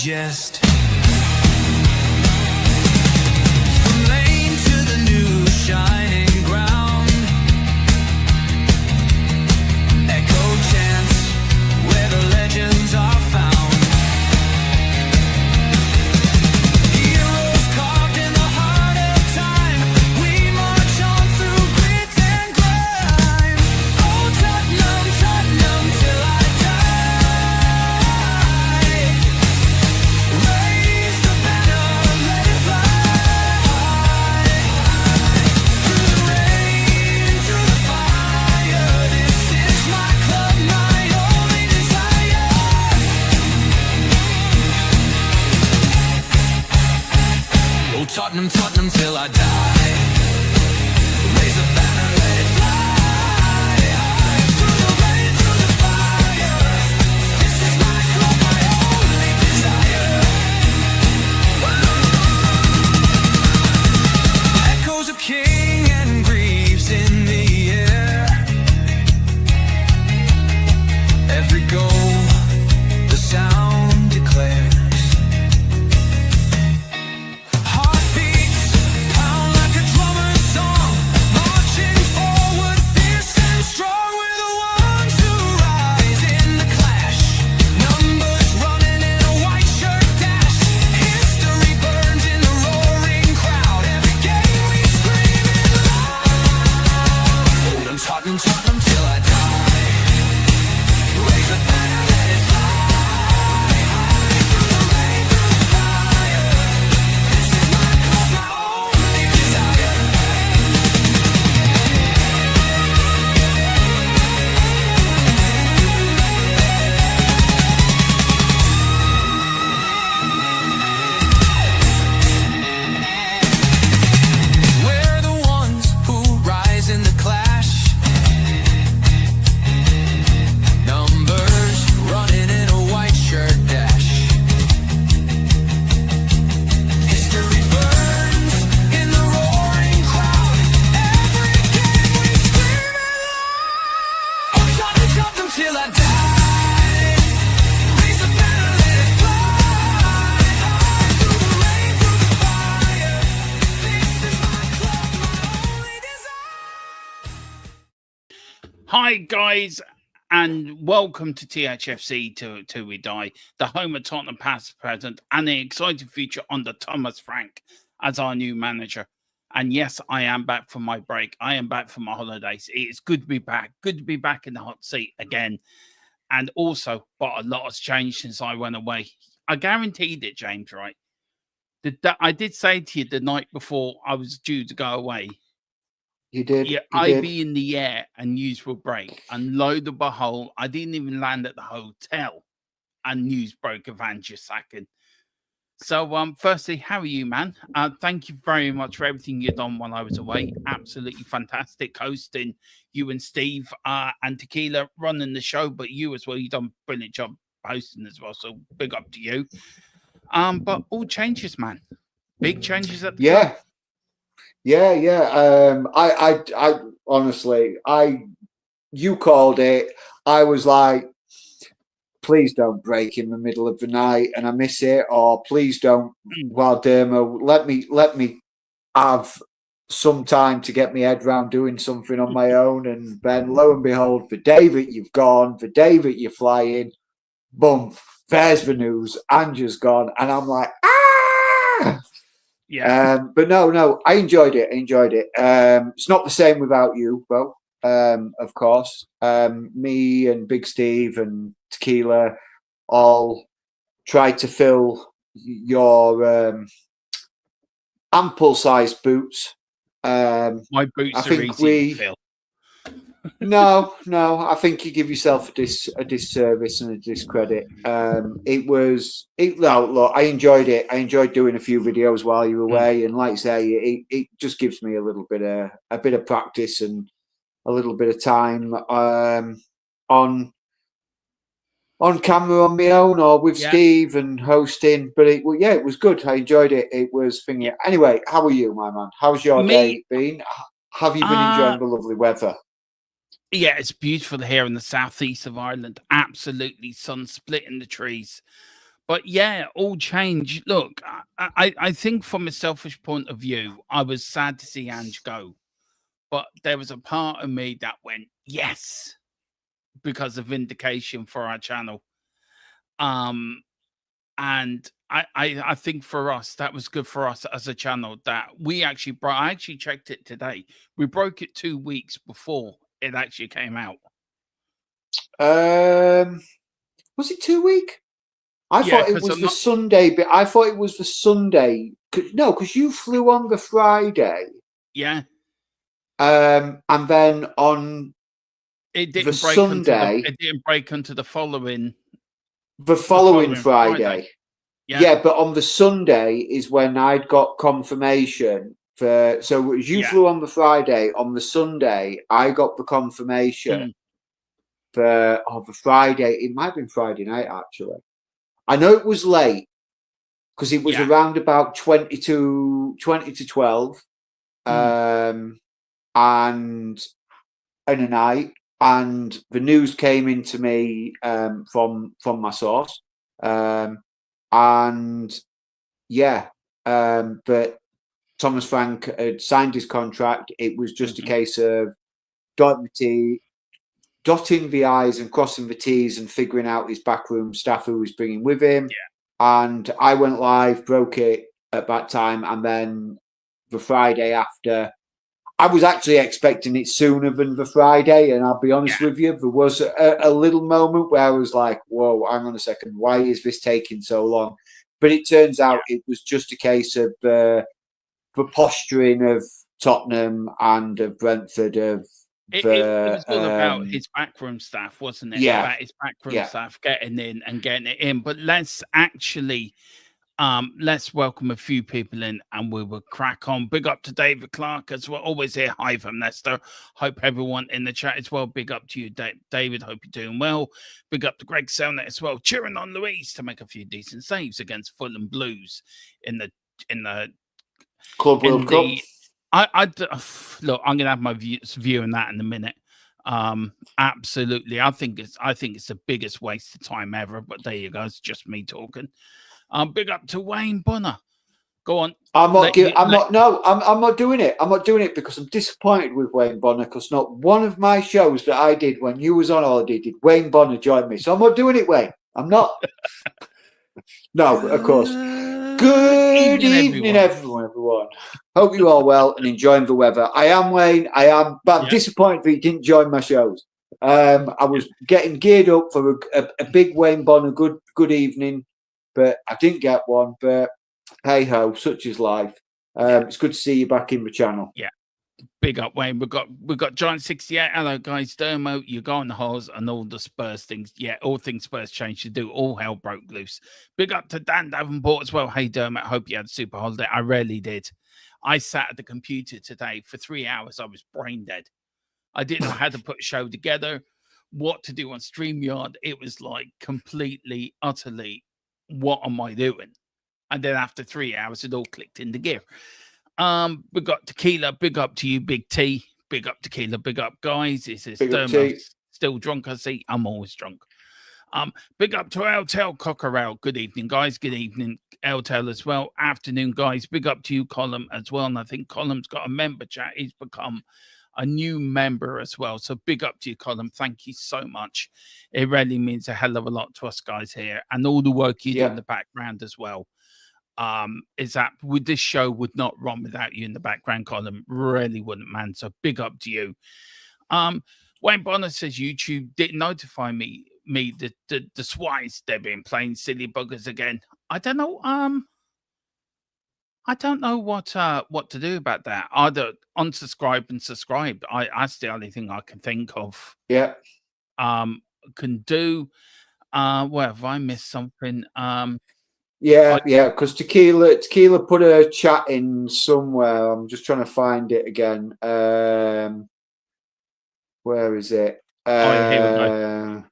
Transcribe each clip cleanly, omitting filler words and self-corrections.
digest. From lane to the new shining ground, echo chants where the legends are found. Heroes carved in the heart of time, we march on through grit and grime. Oh Tottenham, Tottenham till I die. Raise the banner, let it fly. Through the rain, through the fire, this is my club, my only desire. Oh Tottenham, Tottenham till I die. Raise the banner, let it fly. Through the rain, through the fire, this is my club, my only desire. Echoes of King and Greaves in the air. Every goal, the sound declares. Heartbeats pound like a drummer's song, marching forward, fierce and strong. We're the ones who rise in the clash. Numbers running in a white shirt dash. History burns in the roaring crowd. Every game we scream it loud. I'm Tottenham, Tottenham till I die. Raise the banner, let it fly. Through the rain, through the fire, this is my club, my only desire. We're the ones who rise in the clash. Numbers running in a white shirt dash. History burns in the roaring crowd. Every game we scream it loud. Oh Tottenham, Tottenham till I die. Raise the banner, let it fly. Through the rain, through the fire, this is my club, my only desire. Hi, guys, and welcome to THFC Till We Die, the home of Tottenham past, present, and the exciting future under Thomas Frank as our new manager. And yes, I am back from my break. I am back from my holidays. It's good to be back. Good to be back in the hot seat again. And also, but a lot has changed since I went away. I guaranteed it, James, right? I did say to you the night before I was due to go away, You did. yeah, You I'd did. be in the air and news will break. And lo and behold, I didn't even land at the hotel and news broke of Andrew sacking. So, firstly, how are you, man? Thank you very much for everything you've done while I was away. Absolutely fantastic hosting, you and Steve and Tequila running the show, but you as well. You've done a brilliant job hosting as well. So big up to you. But all changes, man. Big changes at the club. Yeah. I honestly, you called it. I was like, please don't break in the middle of the night and I miss it, or please don't. Well, Dermo, let me have some time to get my head round doing something on my own. And then, lo and behold, the day that you've gone, the day that you're flying, boom, there's the news. Andrew's gone, and I'm like, ah. Yeah. But no, I enjoyed it. It's not the same without you, though. Of course. Me and Big Steve and Tequila all tried to fill your ample-sized boots. My boots I are think easy to fill. No, I think you give yourself a disservice and a discredit. Look, I enjoyed it. I enjoyed doing a few videos while you were away, and like I say, it just gives me a bit of practice and a little bit of time on camera on my own or with Steve and hosting. But it was good. I enjoyed it. It was thingy. Anyway, how are you, my man? How's your day been? Have you been enjoying the lovely weather? Yeah, it's beautiful here in the southeast of Ireland. Absolutely, sun splitting the trees. But yeah, all change. Look, I think from a selfish point of view, I was sad to see Ange go, but there was a part of me that went yes because of vindication for our channel. And I think for us that was good for us as a channel that we actually brought. I actually checked it today. We broke it 2 weeks before it actually came out. Was it 2 week? I Yeah, thought it 'cause was I'm the not. Sunday, but I thought it was the Sunday. No, because you flew on the Friday, Yeah, and then on it the didn't break until Sunday, the following the following Friday. Friday. Yeah, Yeah, but on the Sunday is when I'd got confirmation for. So as you yeah. flew on the Friday, on the Sunday, I got the confirmation Mm, for the Friday. It might have been Friday night actually. I know it was late because it was yeah. around about 20 to 12, Mm, and in a night, and the news came into me from my source, and yeah, but Thomas Frank had signed his contract. It was just a mhm. case of dotting the I's and crossing the T's and figuring out his backroom staff who was bringing with him. Yeah, And I went live, broke it at that time, and then the Friday after, I was actually expecting it sooner than the Friday, and I'll be honest yeah, with you, there was a little moment where I was like, whoa, hang on a second, why is this taking so long? But it turns yeah. out it was just a case of the posturing of Tottenham and of Brentford, of It the was all about his backroom staff, wasn't it? yeah, About his backroom yeah. staff getting in and getting it in. But let's welcome a few people in and we will crack on. Big up to David Clark as well. Always here. Hi from Leicester. Hope everyone in the chat as well. Big up to you, David. Hope you're doing well. Big up to Greg Selnet as well. Cheering on Louise to make a few decent saves against Fulham Blues in the in the Club in World Cup. the look, I'm gonna have my view on that in a minute. Absolutely. I think it's the biggest waste of time ever, but there you go. It's just me talking. Big up to Wayne Bunner. Go on. I'm not doing it. I'm not doing it because I'm disappointed with Wayne Bonner, because not one of my shows that I did when you was on holiday did Wayne Bonner join me. So I'm not doing it, Wayne. I'm not. No, of course. Good evening, everyone. Hope you all well and enjoying the weather. I am Wayne. But I'm Yeah. disappointed that you didn't join my shows. I was getting geared up for a big Wayne Bonner good evening, but I didn't get one. But hey ho, such is life. It's good to see you back in the channel. Yeah. Big up, Wayne. We've got Giant 68. Hello, guys. Dermo, you go on the holes and all the Spurs things. Yeah, all things Spurs changed to do. All hell broke loose. Big up to Dan Davenport as well. Hey, Dermot. Hope you had a super holiday. I rarely did. I sat at the computer today for 3 hours. I was brain dead. I didn't know how to put a show together, what to do on StreamYard. It was like completely, utterly, what am I doing? And then after 3 hours, it all clicked into gear. We got Tequila. Big up to you, Big T. Big up Tequila. Big up, guys. This is Dermo. Still drunk, I see. I'm always drunk. Big up to Eltel Cockerell. Good evening, guys. Good evening, Eltel as well. Afternoon, guys. Big up to you, Colum, as well. And I think Colum's got a member chat. He's become a new member as well. So big up to you, Colum. Thank you so much. It really means a hell of a lot to us guys here, and all the work you do in the background as well. Is that with this show would not run without you in the background, Colum. Really wouldn't, man. So big up to you. Wayne Bonner says YouTube didn't notify me the swines they've been playing silly buggers again. I don't know. I don't know what to do about that. Either unsubscribe and subscribe. That's the only thing I can think of. Yeah. Can do. Well, have I missed something? Yeah, because Tequila put a chat in somewhere. I'm just trying to find it again. Where is it? Here we go.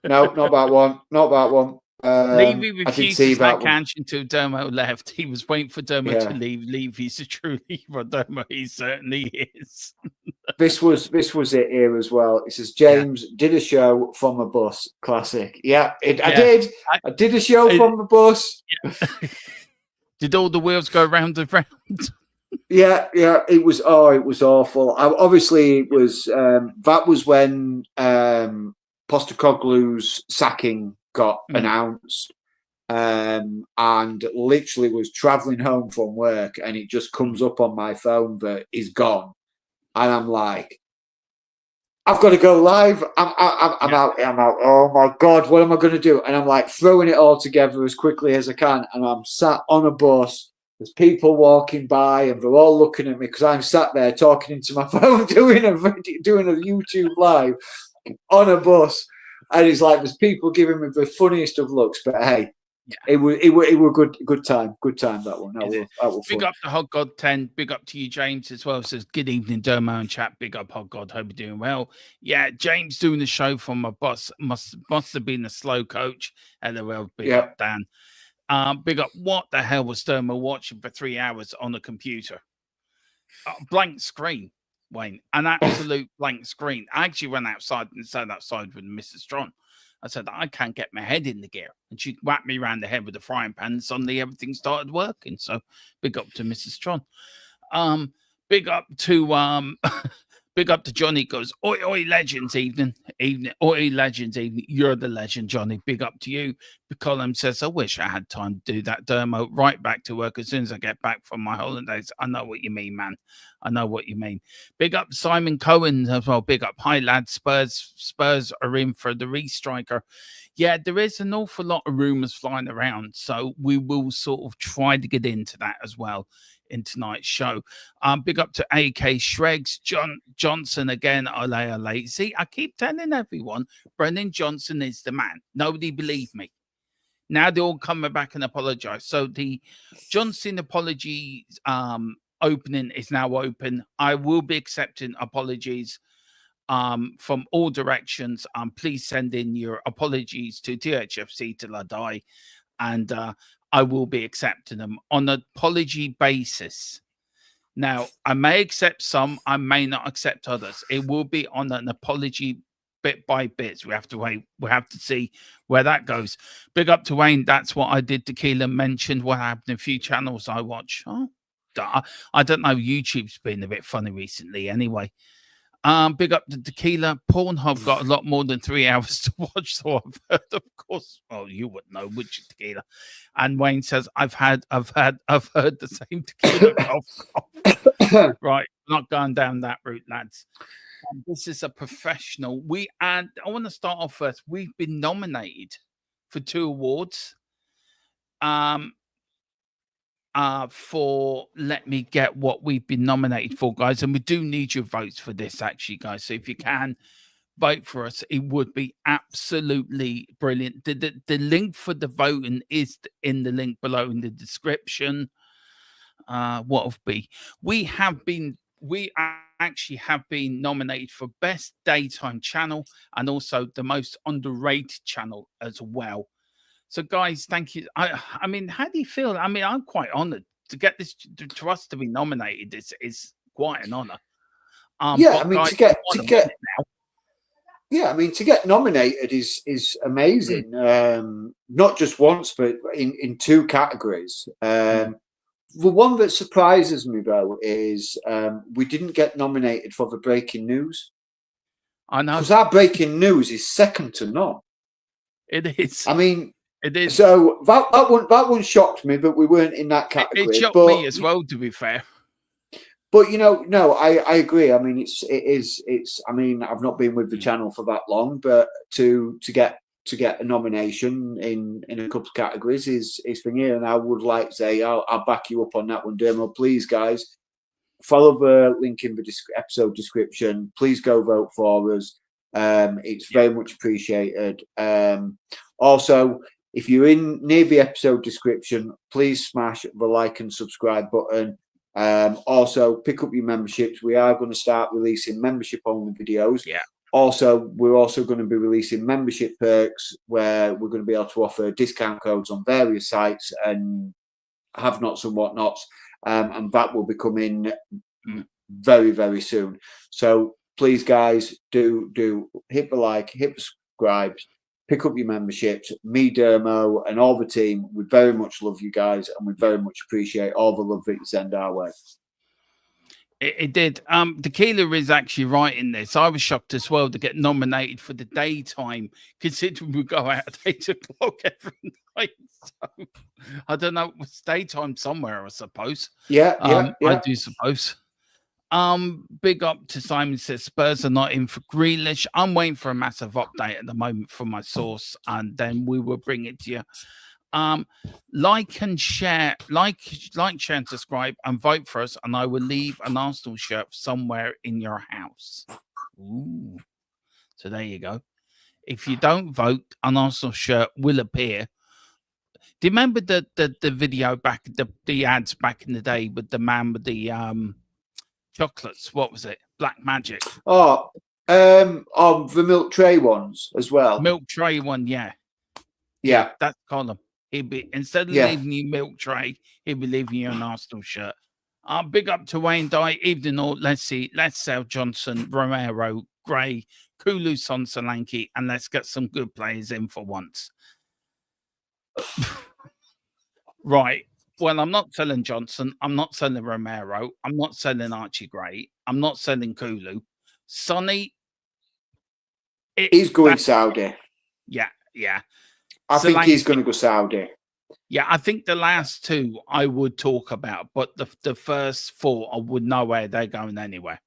No, not that one. Not that one. Levy I did refused see to that take one. action until Dermo left. He was waiting for Dermo to Yeah. leave. Levy's a true leaver. Dermo, he certainly is. This was it here as well. It says James did a show from a bus. Classic. Yeah, I did. I did a show from a bus. Did all the wheels go round and round? Yeah. It was awful. Obviously, it was that was when Postecoglou's sacking got announced. And literally was traveling home from work, and it just comes up on my phone that he's gone, and I'm like, I've got to go live. I'm out. Oh my god, what am I going to do? And I'm like throwing it all together as quickly as I can, and I'm sat on a bus. There's people walking by, and they're all looking at me because I'm sat there talking into my phone, doing a YouTube live on a bus, and it's like there's people giving me the funniest of looks, but hey. It was good time. Good time, that one. That was Big fun. up to Hot God 10. Big up to you, James, as well. Says good evening, Dermo and chat. Big up, Hot God. Hope you're doing well. Yeah, James doing the show from a bus. Must have been a slow coach. LOL. Big up, Dan. Big up. What the hell was Dermo watching for 3 hours on a computer? Blank screen, Wayne. An absolute blank screen. I actually went outside and sat outside with Mrs. Tron. I said, I can't get my head in the gear. And she whacked me around the head with a frying pan, and suddenly everything started working. So big up to Mrs. Tron. Big up to big up to Johnny. Goes, oi, oi, legends, evening. Oi, legends, evening. You're the legend, Johnny. Big up to you. Colin says, I wish I had time to do that, Dermo. Right back to work as soon as I get back from my holidays. I know what you mean, man. I know what you mean. Big up Simon Cohen as well. Big up. Hi, lads. Spurs are in for the restriker. Yeah, there is an awful lot of rumours flying around. So we will sort of try to get into that as well in tonight's show. Big up to AK Shregs. Johnson again. Ole. See, I keep telling everyone, Brendan Johnson is the man. Nobody believed me. Now they're all coming back and apologise. So the Johnson apology opening is now open. I will be accepting apologies from all directions. Please send in your apologies to THFC till I die, and I will be accepting them on an apology basis. Now, I may accept some, I may not accept others. It will be on an apology bit by bit. We have to wait. We have to see where that goes. Big up to Wayne. That's what I did. Tequila mentioned what happened in a few channels I watch. Oh, I don't know. YouTube's been a bit funny recently anyway. Big up to Tequila. Pornhub got a lot more than 3 hours to watch, so I've heard, of course. Well, you wouldn't know, would you, Tequila? And Wayne says, I've heard the same Tequila cough. Right, not going down that route, lads. This is a professional. I want to start off first. We've been nominated for 2 awards. Let me get what we've been nominated for, guys, and we do need your votes for this, actually, guys. So if you can vote for us, it would be absolutely brilliant. The link for the voting is in the link below in the description. We actually have been nominated for best daytime channel and also the most underrated channel as well. So, guys, thank you. I mean, how do you feel? I mean, I'm quite honored to get this, to us to be nominated. Is quite an honor. Yeah, I mean, to get nominated is amazing. Not just once, but in 2 categories. The one that surprises me though is we didn't get nominated for the breaking news. I know, because our breaking news is second to none. It is. I mean. It is. So that one shocked me that we weren't in that category. It shocked me as well, to be fair. But no, I agree. I mean, it's. I mean, I've not been with the channel for that long, but to get a nomination in a couple of categories is thingy. And I would like to say I'll back you up on that one, Dermo. Please, guys, follow the link in the episode description. Please go vote for us. It's very much appreciated. Also, if you're near the episode description, please smash the like and subscribe button. Also, pick up your memberships. We are going to start releasing membership-only videos. Yeah. Also, we're also going to be releasing membership perks where we're going to be able to offer discount codes on various sites and have-nots and whatnots. And that will be coming very, very soon. So please, guys, do hit the like, hit the subscribe, pick up your memberships. Me, Dermo, and all the team, we very much love you guys, and we very much appreciate all the love that you send our way. It did. Tequila is actually right in this. I was shocked as well to get nominated for the daytime, considering we go out at 8 o'clock every night. So, I don't know. It's daytime somewhere, I suppose. Yeah. I do suppose. Big up to Simon says Spurs are not in for Grealish. I'm waiting for a massive update at the moment from my source, and then we will bring it to you. Like and share, share and subscribe and vote for us, and I will leave an Arsenal shirt somewhere in your house. Ooh. So there you go. If you don't vote, an Arsenal shirt will appear. Do you remember the video back, the ads back in the day with the man with the chocolates? What was it? Black Magic. Oh, the milk tray ones as well. Milk tray one, yeah. Yeah. That's column. He'd be, instead of leaving you milk tray, he'd be leaving you an Arsenal shirt. Big up to Wayne Dye, evening all. Let's sell Johnson, Romero, Gray, Kulu, Son, Solanke, and let's get some good players in for once. Right. Well, I'm not selling Johnson. I'm not selling Romero. I'm not selling Archie Gray. I'm not selling Kulu. Sonny. He's going Saudi. Yeah. I think he's going to go Saudi. Yeah, I think the last two I would talk about, but the first four I would know where they're going anywhere.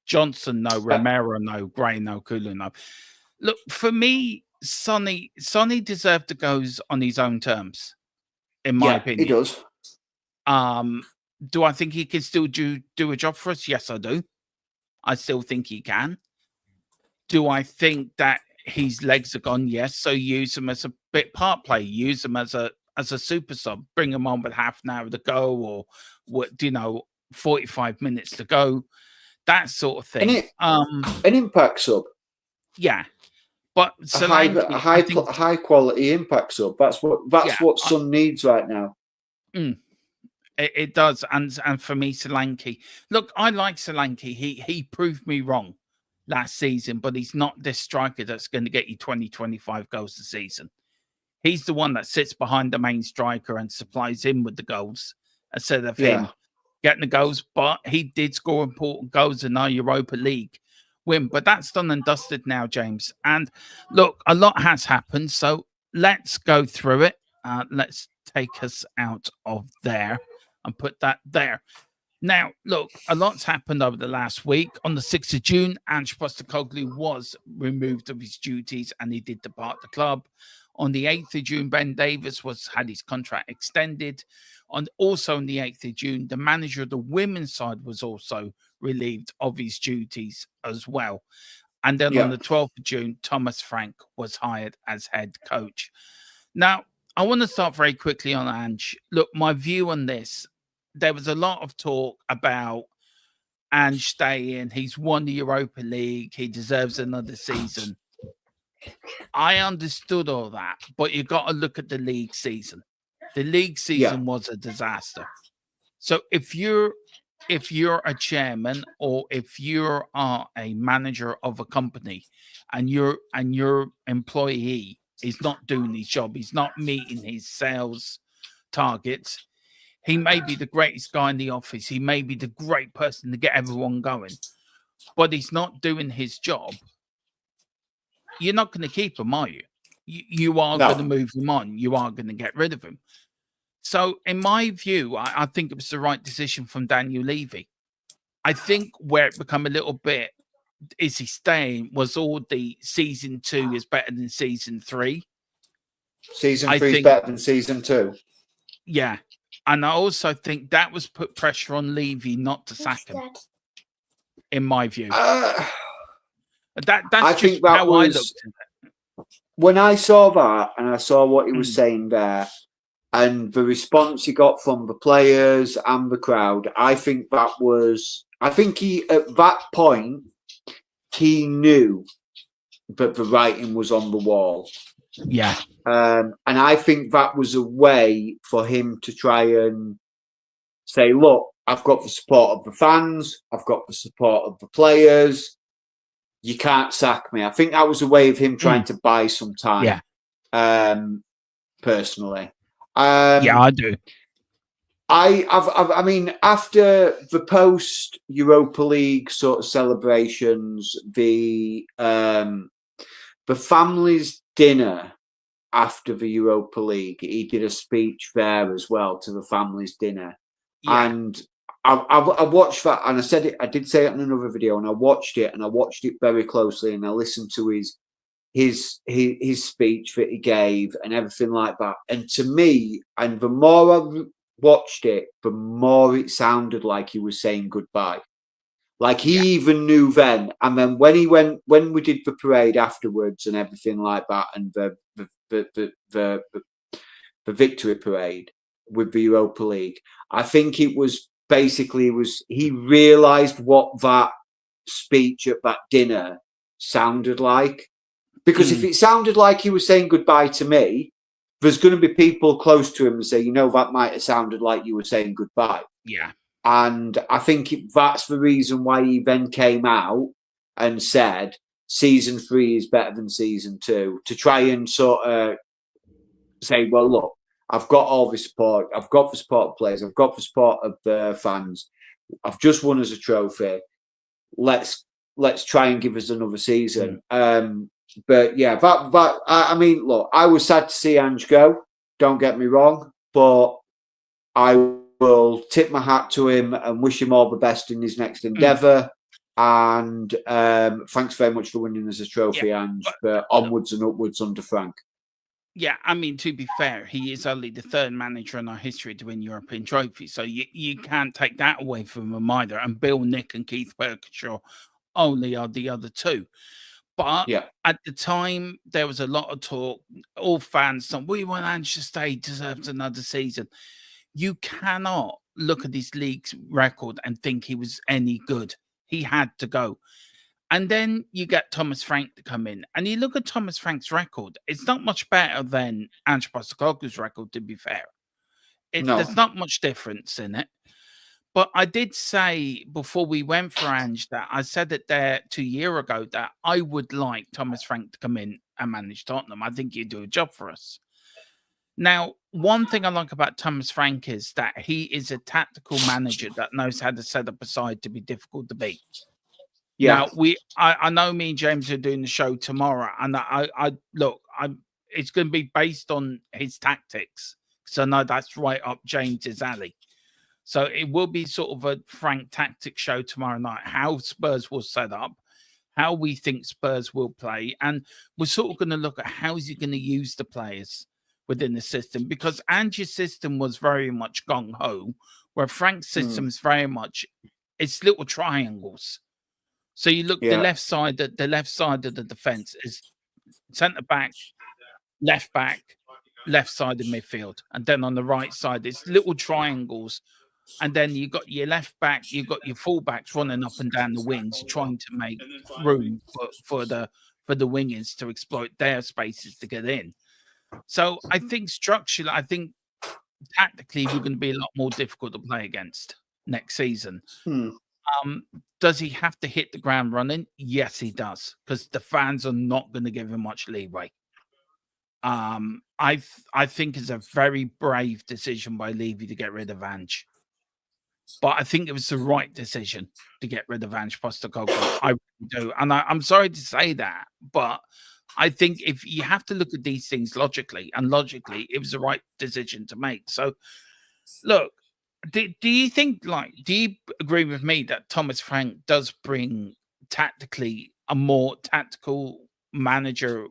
Johnson, no. Romero, no. Gray, no. Kulu, no. Look, for me, Sonny deserved to go on his own terms, in my opinion. He does. Do I think he can still do a job for us? Yes, I do. I still think he can. Do I think that his legs are gone? Yes. So use him as a bit part play. Use him as a super sub. Bring him on with half an hour to go, or 45 minutes to go. That sort of thing. An impact sub. Yeah, but a high quality impact sub. That's what Son needs right now. It does, and for me, Solanke. Look, I like Solanke. He proved me wrong last season, but he's not this striker that's going to get you 20, 25 goals a season. He's the one that sits behind the main striker and supplies him with the goals instead of him getting the goals. But he did score important goals in our Europa League win. But that's done and dusted now, James. And look, a lot has happened. So let's go through it. Let's take us out of there and put that there. Now, look, a lot's happened over the last week. On the 6th of June, Ange Postecoglou was removed of his duties and he did depart the club. On the 8th of June, Ben Davies had his contract extended. Also on the 8th of June, the manager of the women's side was also relieved of his duties as well. And then on the 12th of June, Thomas Frank was hired as head coach. Now, I want to start very quickly on Ange. Look, my view on this, there was a lot of talk about Ange staying. He's won the Europa League. He deserves another season. I understood all that, but you got to look at the league season. The league season was a disaster. So if you're a chairman or if you are a manager of a company and your employee is not doing his job, he's not meeting his sales targets, he may be the greatest guy in the office, he may be the great person to get everyone going, but he's not doing his job, you're not going to keep him, are you? You are going to move him on. You are going to get rid of him. So in my view, I think it was the right decision from Daniel Levy. I think where it became a little bit, is he staying, was all the season 2 is better than season 3. Season 3 is better than season 2. Yeah. And I also think that was put pressure on Levy not to sack him, in my view. That's how I looked at it. When I saw that and I saw what he was saying there and the response he got from the players and the crowd, I think he, at that point, he knew that the writing was on the wall. Yeah. And I think that was a way for him to try and say, look, I've got the support of the fans, I've got the support of the players. You can't sack me. I think that was a way of him trying to buy some time. Yeah. Personally. Yeah, I do. I mean, after the post Europa League sort of celebrations, the family's dinner after the Europa League, he did a speech there as well to the family's dinner, Yeah. and I watched that, and I said it. I did say it in another video, and I watched it very closely, and I listened to his speech that he gave and everything like that. And to me, and the more I watched it, the more it sounded like he was saying goodbye. Like he even knew then. And then when we did the parade afterwards and everything like that, and the victory parade with the Europa League, I think it was basically he realised what that speech at that dinner sounded like. Because if it sounded like he was saying goodbye to me, there's going to be people close to him and say, that might have sounded like you were saying goodbye. Yeah. And I think that's the reason why he then came out and said season 3 is better than season 2, to try and sort of say, well, look, I've got all the support. I've got the support of players. I've got the support of the fans. I've just won as a trophy. Let's try and give us another season. But yeah, I mean, look, I was sad to see Ange go. Don't get me wrong, but I will tip my hat to him and wish him all the best in his next endeavour. And thanks very much for winning us a trophy, Ange. But onwards and upwards under Frank. Yeah, I mean, to be fair, he is only the 3rd manager in our history to win European trophies, so you can't take that away from him either. And Bill, Nick, and Keith Burkishaw only are the other 2. But at the time, there was a lot of talk. All fans saying, we want Ange to stay, deserves another season. You cannot look at his league's record and think he was any good. He had to go. And then you get Thomas Frank to come in. And you look at Thomas Frank's record. It's not much better than Ange Postecoglou's record, to be fair. There's not much difference in it. But I did say before we went for Ange that I said it there 2 years ago that I would like Thomas Frank to come in and manage Tottenham. I think he'd do a job for us. Now, one thing I like about Thomas Frank is that he is a tactical manager that knows how to set up a side to be difficult to beat. Yeah. Now, I know me and James are doing the show tomorrow, and it's going to be based on his tactics, because I know that's right up James's alley. So it will be sort of a Frank tactics show tomorrow night, how Spurs will set up, how we think Spurs will play. And we're sort of going to look at how is he going to use the players within the system, because Ange's system was very much gung-ho, where Frank's system is very much, it's little triangles. So you look the left side of the defense is centre back, left side of midfield. And then on the right side, it's little triangles. And then you got your left back, you've got your fullbacks running up and down the wings, trying to make room for the wingers to exploit their spaces to get in. So I think structurally, tactically, we're going to be a lot more difficult to play against next season. Does he have to hit the ground running? Yes, he does, because the fans are not going to give him much leeway. I think it's a very brave decision by Levy to get rid of Ange. But I think it was the right decision to get rid of Ange Postecoglou. I really do. And I'm sorry to say that, but I think if you have to look at these things logically, it was the right decision to make. So, look, do you think, do you agree with me that Thomas Frank does bring tactically a more tactical manager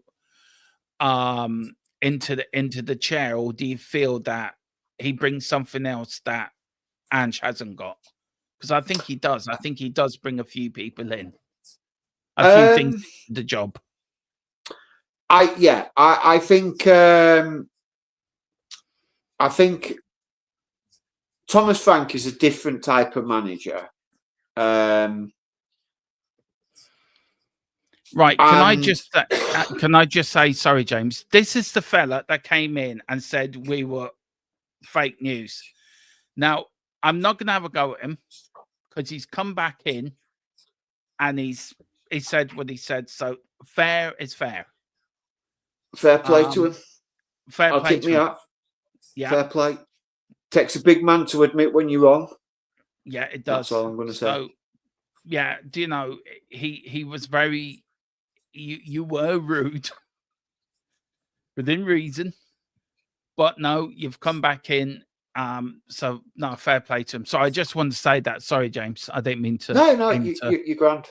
into the chair, or do you feel that he brings something else that Ange hasn't got? Because I think he does. I think he does bring a few people in, a few things to the job. I think Thomas Frank is a different type of manager. Right. Can And I just say, sorry, James, this is the fella that came in and said we were fake news. Now, I'm not going to have a go at him because he's come back in and he said what he said. So fair is fair. fair play to him. Fair I'll play tip to me him. out. Yeah. Fair play. Takes a big man to admit when you're wrong. Yeah, it does. That's all I'm going to say. So, yeah, do you know, he was very, you were rude within reason, but no, you've come back in. So no, fair play to him. So I just wanted to say that. Sorry, James, I didn't mean to. No, you're grand.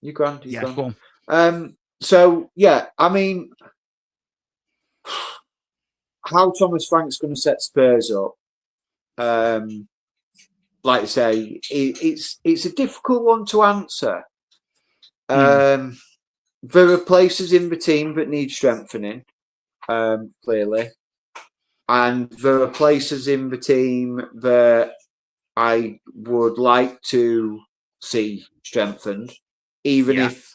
You're grand. You're Yeah, grand. go on. So yeah, I mean, how Thomas Frank's going to set Spurs up, like I say, it's a difficult one to answer. There are places in the team that need strengthening, clearly, and there are places in the team that I would like to see strengthened, even if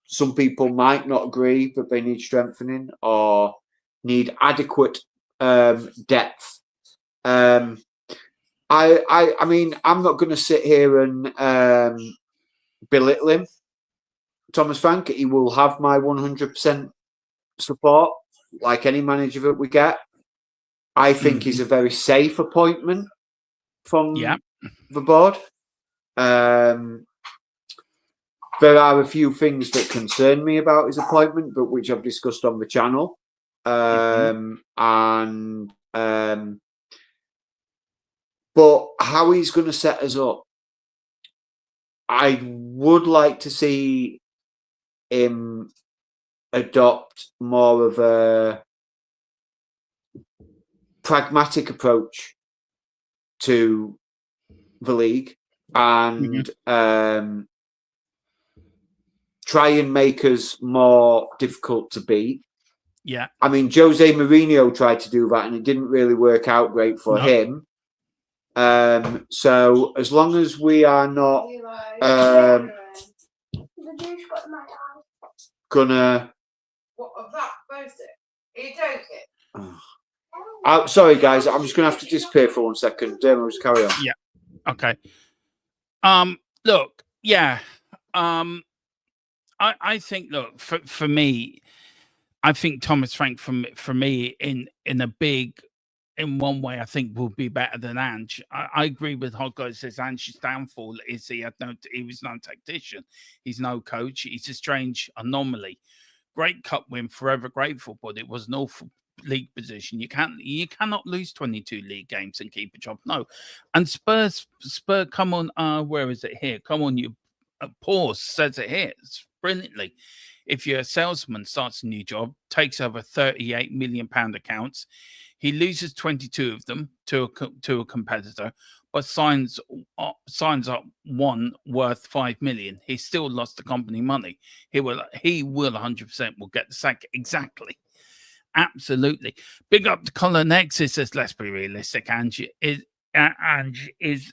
some people might not agree that they need strengthening or need adequate depth. I mean, I'm not going to sit here and belittle him, Thomas Frank. He will have my 100% support, like any manager that we get. I think he's a very safe appointment from the board. There are a few things that concern me about his appointment, but which I've discussed on the channel. But how he's going to set us up, I would like to see him adopt more of a pragmatic approach to the league and try and make us more difficult to beat. Yeah. I mean, Jose Mourinho tried to do that and it didn't really work out great for him. So as long as we are not gonna sorry guys, I'm just gonna have to disappear for 1 second. Dermo, just carry on. Yeah. Okay. Look, yeah. I think, look, for me, I think Thomas Frank for me in one way, I think will be better than Ange. I agree with Hoggo. Says Ange's downfall is he was no tactician, he's no coach, he's a strange anomaly. Great cup win, forever grateful, but it was an awful league position. You cannot lose 22 league games and keep a job. No, and Spurs, come on, where is it here? Come on, you pause says it here. It's brilliantly. If you're a salesman, starts a new job, takes over £38 million accounts, he loses 22 of them to a competitor, but signs up one worth 5 million. He still lost the company money. He will 100% will get the sack. Exactly. Absolutely. Big up to Colin X. It says, let's be realistic. Ange is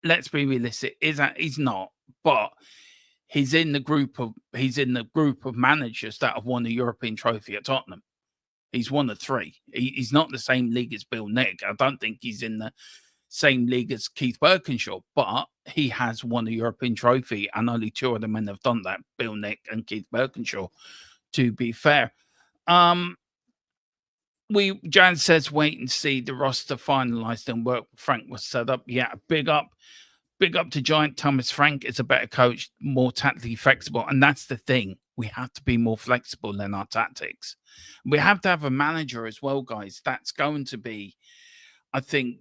let's be realistic. He's not, but he's in the group of managers that have won a European trophy at Tottenham. He's one of three. He's not the same league as Bill Nick. I don't think he's in the same league as Keith Birkinshaw, but he has won a European trophy, and only two of the men have done that, Bill Nick and Keith Birkinshaw, to be fair. Jan says, wait and see the roster finalised and work Frank was set up. Yeah, big up to Giant. Thomas Frank is a better coach, more tactically flexible. And that's the thing. We have to be more flexible in our tactics. We have to have a manager as well, guys. That's going to be, I think,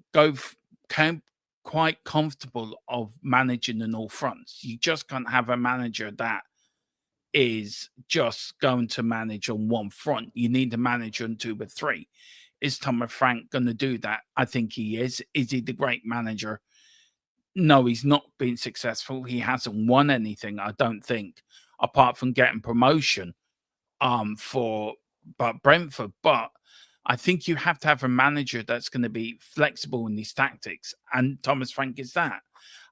quite comfortable of managing in all fronts. You just can't have a manager that is just going to manage on one front. You need a manager on two or three. Is Thomas Frank going to do that? I think he is. Is he the great manager? No, he's not been successful. He hasn't won anything, I don't think, apart from getting promotion for Brentford. But I think you have to have a manager that's going to be flexible in his tactics, and Thomas Frank is that.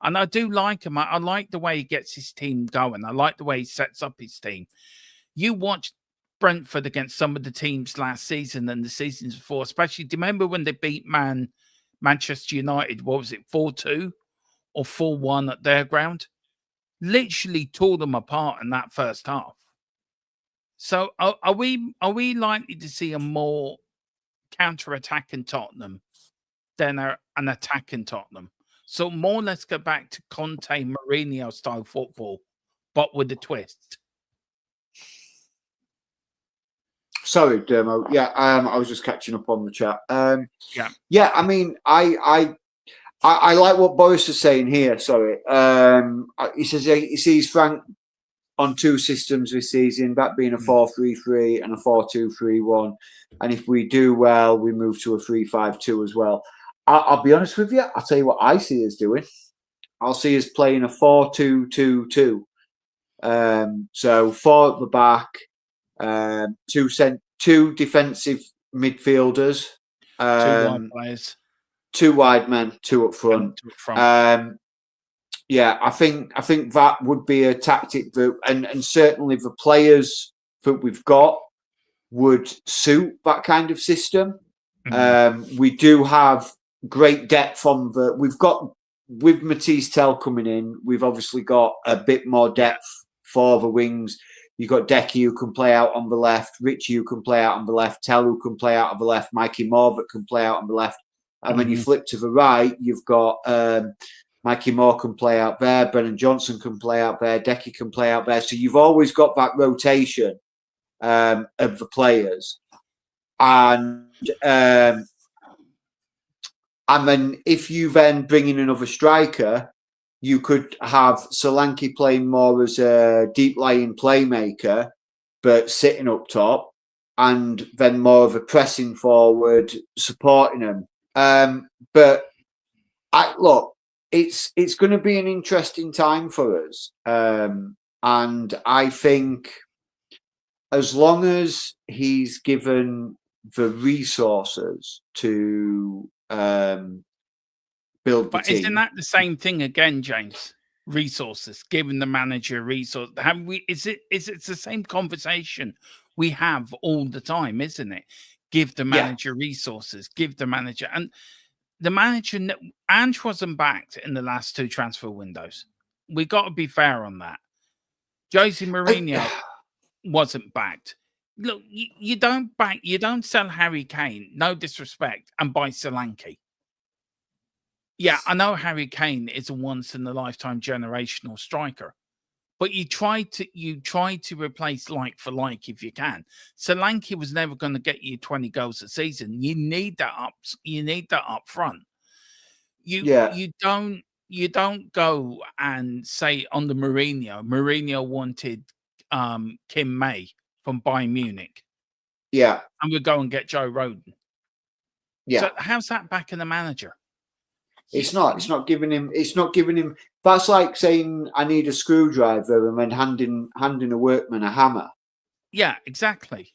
And I do like him. I like the way he gets his team going. I like the way he sets up his team. You watched Brentford against some of the teams last season and the seasons before, especially. Do you remember when they beat Manchester United? What was it, 4-2 or 4-1 at their ground? Literally tore them apart in that first half. So are we likely to see a more counter-attack in Tottenham than an attack in Tottenham? So more, let's go back to Conte Mourinho style football, but with a twist. Sorry, Dermo. Yeah, I was just catching up on the chat. Yeah. I mean, I like what Boris is saying here. Sorry, he says he sees Frank on two systems this season, that being a 4-3-3 and a 4-2-3-1. And if we do well, we move to a 3-5-2 as well. I'll be honest with you. I'll tell you what I see us doing. I'll see us playing a 4-2-2-2. So 4 at the back, two defensive midfielders, 2 wide players, 2 wide men, 2 up front. Yeah, I think that would be a tactic that, and certainly the players that we've got would suit that kind of system. We do have great depth we've got, with Matisse Tell coming in, we've obviously got a bit more depth for the wings. You've got Decky who can play out on the left, Richie who can play out on the left, Tell who can play out on the left, Mikey Moore that can play out on the left. And when you flip to the right, you've got Mikey Moore can play out there, Brennan Johnson can play out there, Decky can play out there. So you've always got that rotation of the players. And then if you then bring in another striker, you could have Solanke playing more as a deep-lying playmaker, but sitting up top, and then more of a pressing forward, supporting them. But look, it's going to be an interesting time for us, and I think as long as he's given the resources to build the but team. Isn't that the same thing again, James? Resources, giving the manager resources. It's the same conversation we have all the time, isn't it? Give the manager resources, give the manager, and the manager, Ange wasn't backed in the last 2 transfer windows. We got to be fair on that. Jose Mourinho wasn't backed. Look, you don't sell Harry Kane, no disrespect, and buy Solanke. Yeah, I know Harry Kane is a once in a lifetime generational striker, but you try to replace like for like if you can. Solanke was never going to get you 20 goals a season. You need that up front. You don't go and say on the Mourinho wanted Kim May from Bayern Munich. Yeah. And we go and get Joe Rodon. Yeah. So how's that backing the manager? It's not giving him. That's like saying I need a screwdriver and then handing a workman a hammer. Yeah, exactly.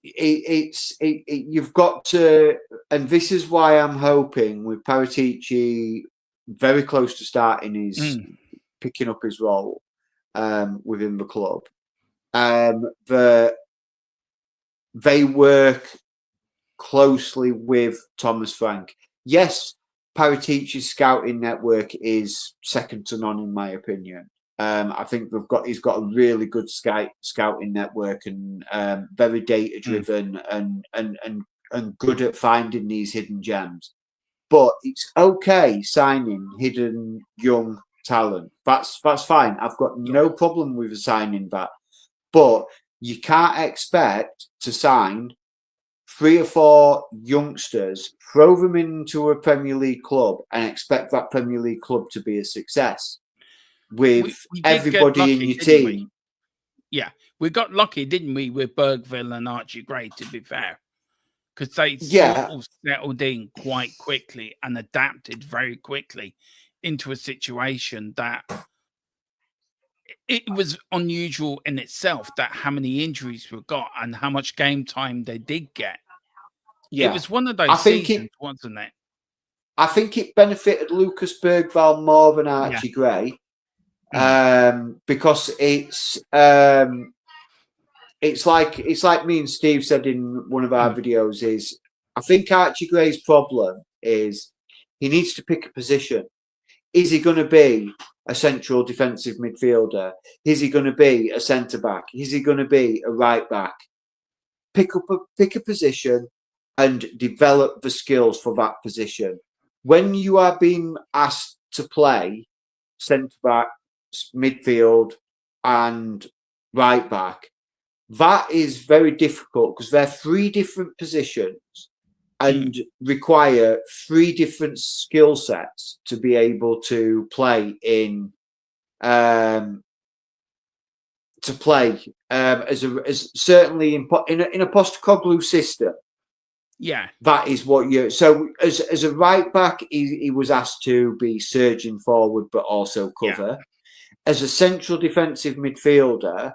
You've got to, and this is why I'm hoping with Paratici very close to starting his picking up his role within the club. They work closely with Thomas Frank. Yes, Paratici's scouting network is second to none in my opinion. I think he's got a really good scouting network and very data driven and good at finding these hidden gems. But it's okay signing hidden young talent. That's fine. I've got no problem with signing that. But you can't expect to sign 3 or 4 youngsters, throw them into a Premier League club and expect that Premier League club to be a success with everybody in your team. Yeah, we got lucky, didn't we, with Bergville and Archie Gray, to be fair. Because they sort of settled in quite quickly and adapted very quickly into a situation that it was unusual in itself that how many injuries we got and how much game time they did get. It was one of I those think seasons, wasn't it? I think it benefited Lucas Bergvall more than Archie Gray, because it's like me and Steve said in one of our videos. Is I think Archie Gray's problem is he needs to pick a position. Is he going to be a central defensive midfielder? Is he going to be a centre back? Is he going to be a right back? Pick a position and develop the skills for that position. When you are being asked to play centre back, midfield, and right back, that is very difficult because they're three different positions and require three different skill sets to be able to play in as certainly in a Postecoglou system. Yeah, that is what you. So as a right back, he was asked to be surging forward but also cover. As a central defensive midfielder,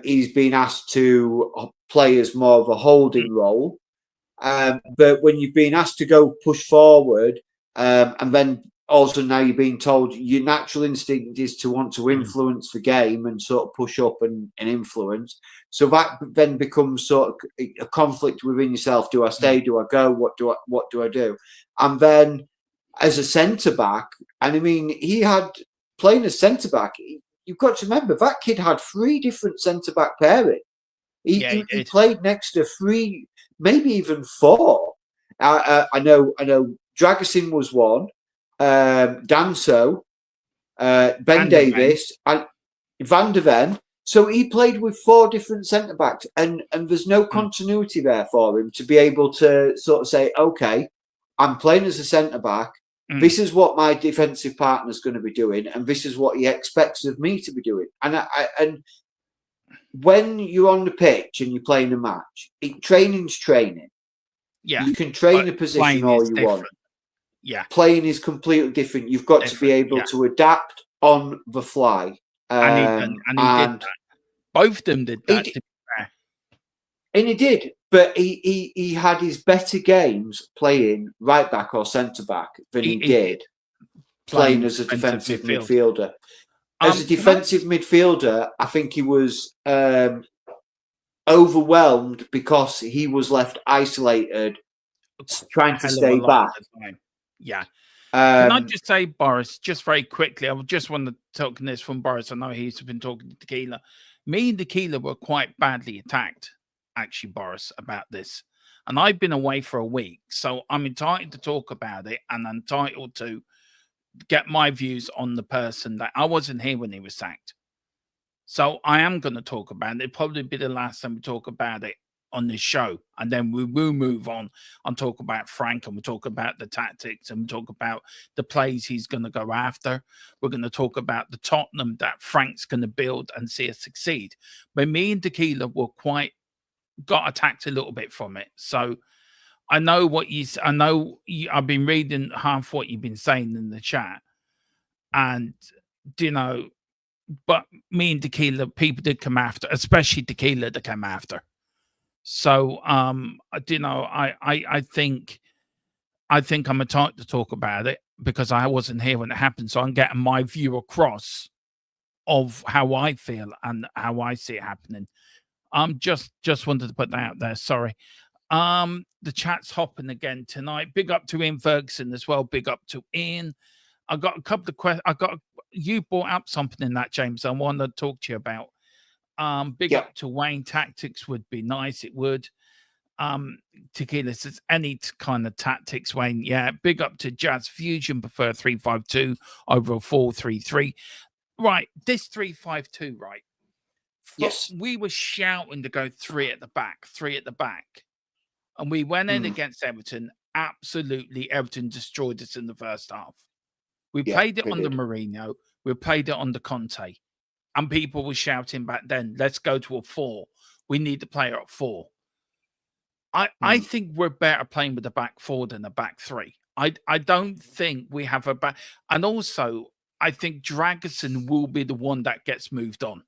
he's been asked to play as more of a holding role. But when you've been asked to go push forward, and then also now you're being told your natural instinct is to want to influence the game and sort of push up and influence. So that then becomes sort of a conflict within yourself. Do I stay? Do I go? What do I do? And then as a centre back, and I mean, he had playing as centre back. You've got to remember that kid had three different centre back pairings. He played next to three, maybe even four. I know Dragusin was one, Danso, Ben Davis, and Van der Ven. So he played with four different centre backs, and there's no continuity there for him to be able to sort of say, okay, I'm playing as a centre back. This is what my defensive partner's going to be doing, and this is what he expects of me to be doing. And when you're on the pitch and you're playing a match, training's training. Yeah, you can train a position all you want. Yeah, playing is completely different. You've got to be able to adapt on the fly. And he did that. Both of them did that. And he did, but he had his better games playing right back or centre back than he did playing as a defensive midfielder. As a defensive midfielder, I think he was overwhelmed because he was left isolated, trying to stay back. Yeah. Can I just say, Boris, just very quickly, I just want to talk this from Boris. I know he's been talking to Tequila. Me and Tequila were quite badly attacked, actually, Boris, about this. And I've been away for a week, so I'm entitled to talk about it and entitled to get my views on the person that I wasn't here when he was sacked. So I am going to talk about it. It'll probably be the last time we talk about it on this show. And then we will move on and talk about Frank, and we'll talk about the tactics, and we'll talk about the plays he's going to go after. We're going to talk about the Tottenham that Frank's going to build and see us succeed. But me and Tequila were got attacked a little bit from it. So I know I've been reading half what you've been saying in the chat, and but me and Tequila, people did come after, especially Tequila that came after. So I think I'm entitled to talk about it because I wasn't here when it happened. So I'm getting my view across of how I feel and how I see it happening. Just wanted to put that out there. Sorry. The chat's hopping again tonight. Big up to Ian Ferguson as well. Big up to Ian. I got a couple of questions. You brought up something in that, James, I want to talk to you about. Big up to Wayne. Tactics would be nice. It would. Tequila says any kind of tactics, Wayne. Yeah. Big up to Jazz Fusion. Prefer 3-5-2 over a 4-3-3. Right. This 3-5-2, right? Yes. We were shouting to go three at the back. And we went in against Everton. Absolutely, Everton destroyed us in the first half. We played it under Mourinho. We played it under Conte. And people were shouting back then, let's go to a 4. We need to play at 4. I think we're better playing with a back 4 than a back 3. I don't think we have a back. And also, I think Dragusin will be the one that gets moved on.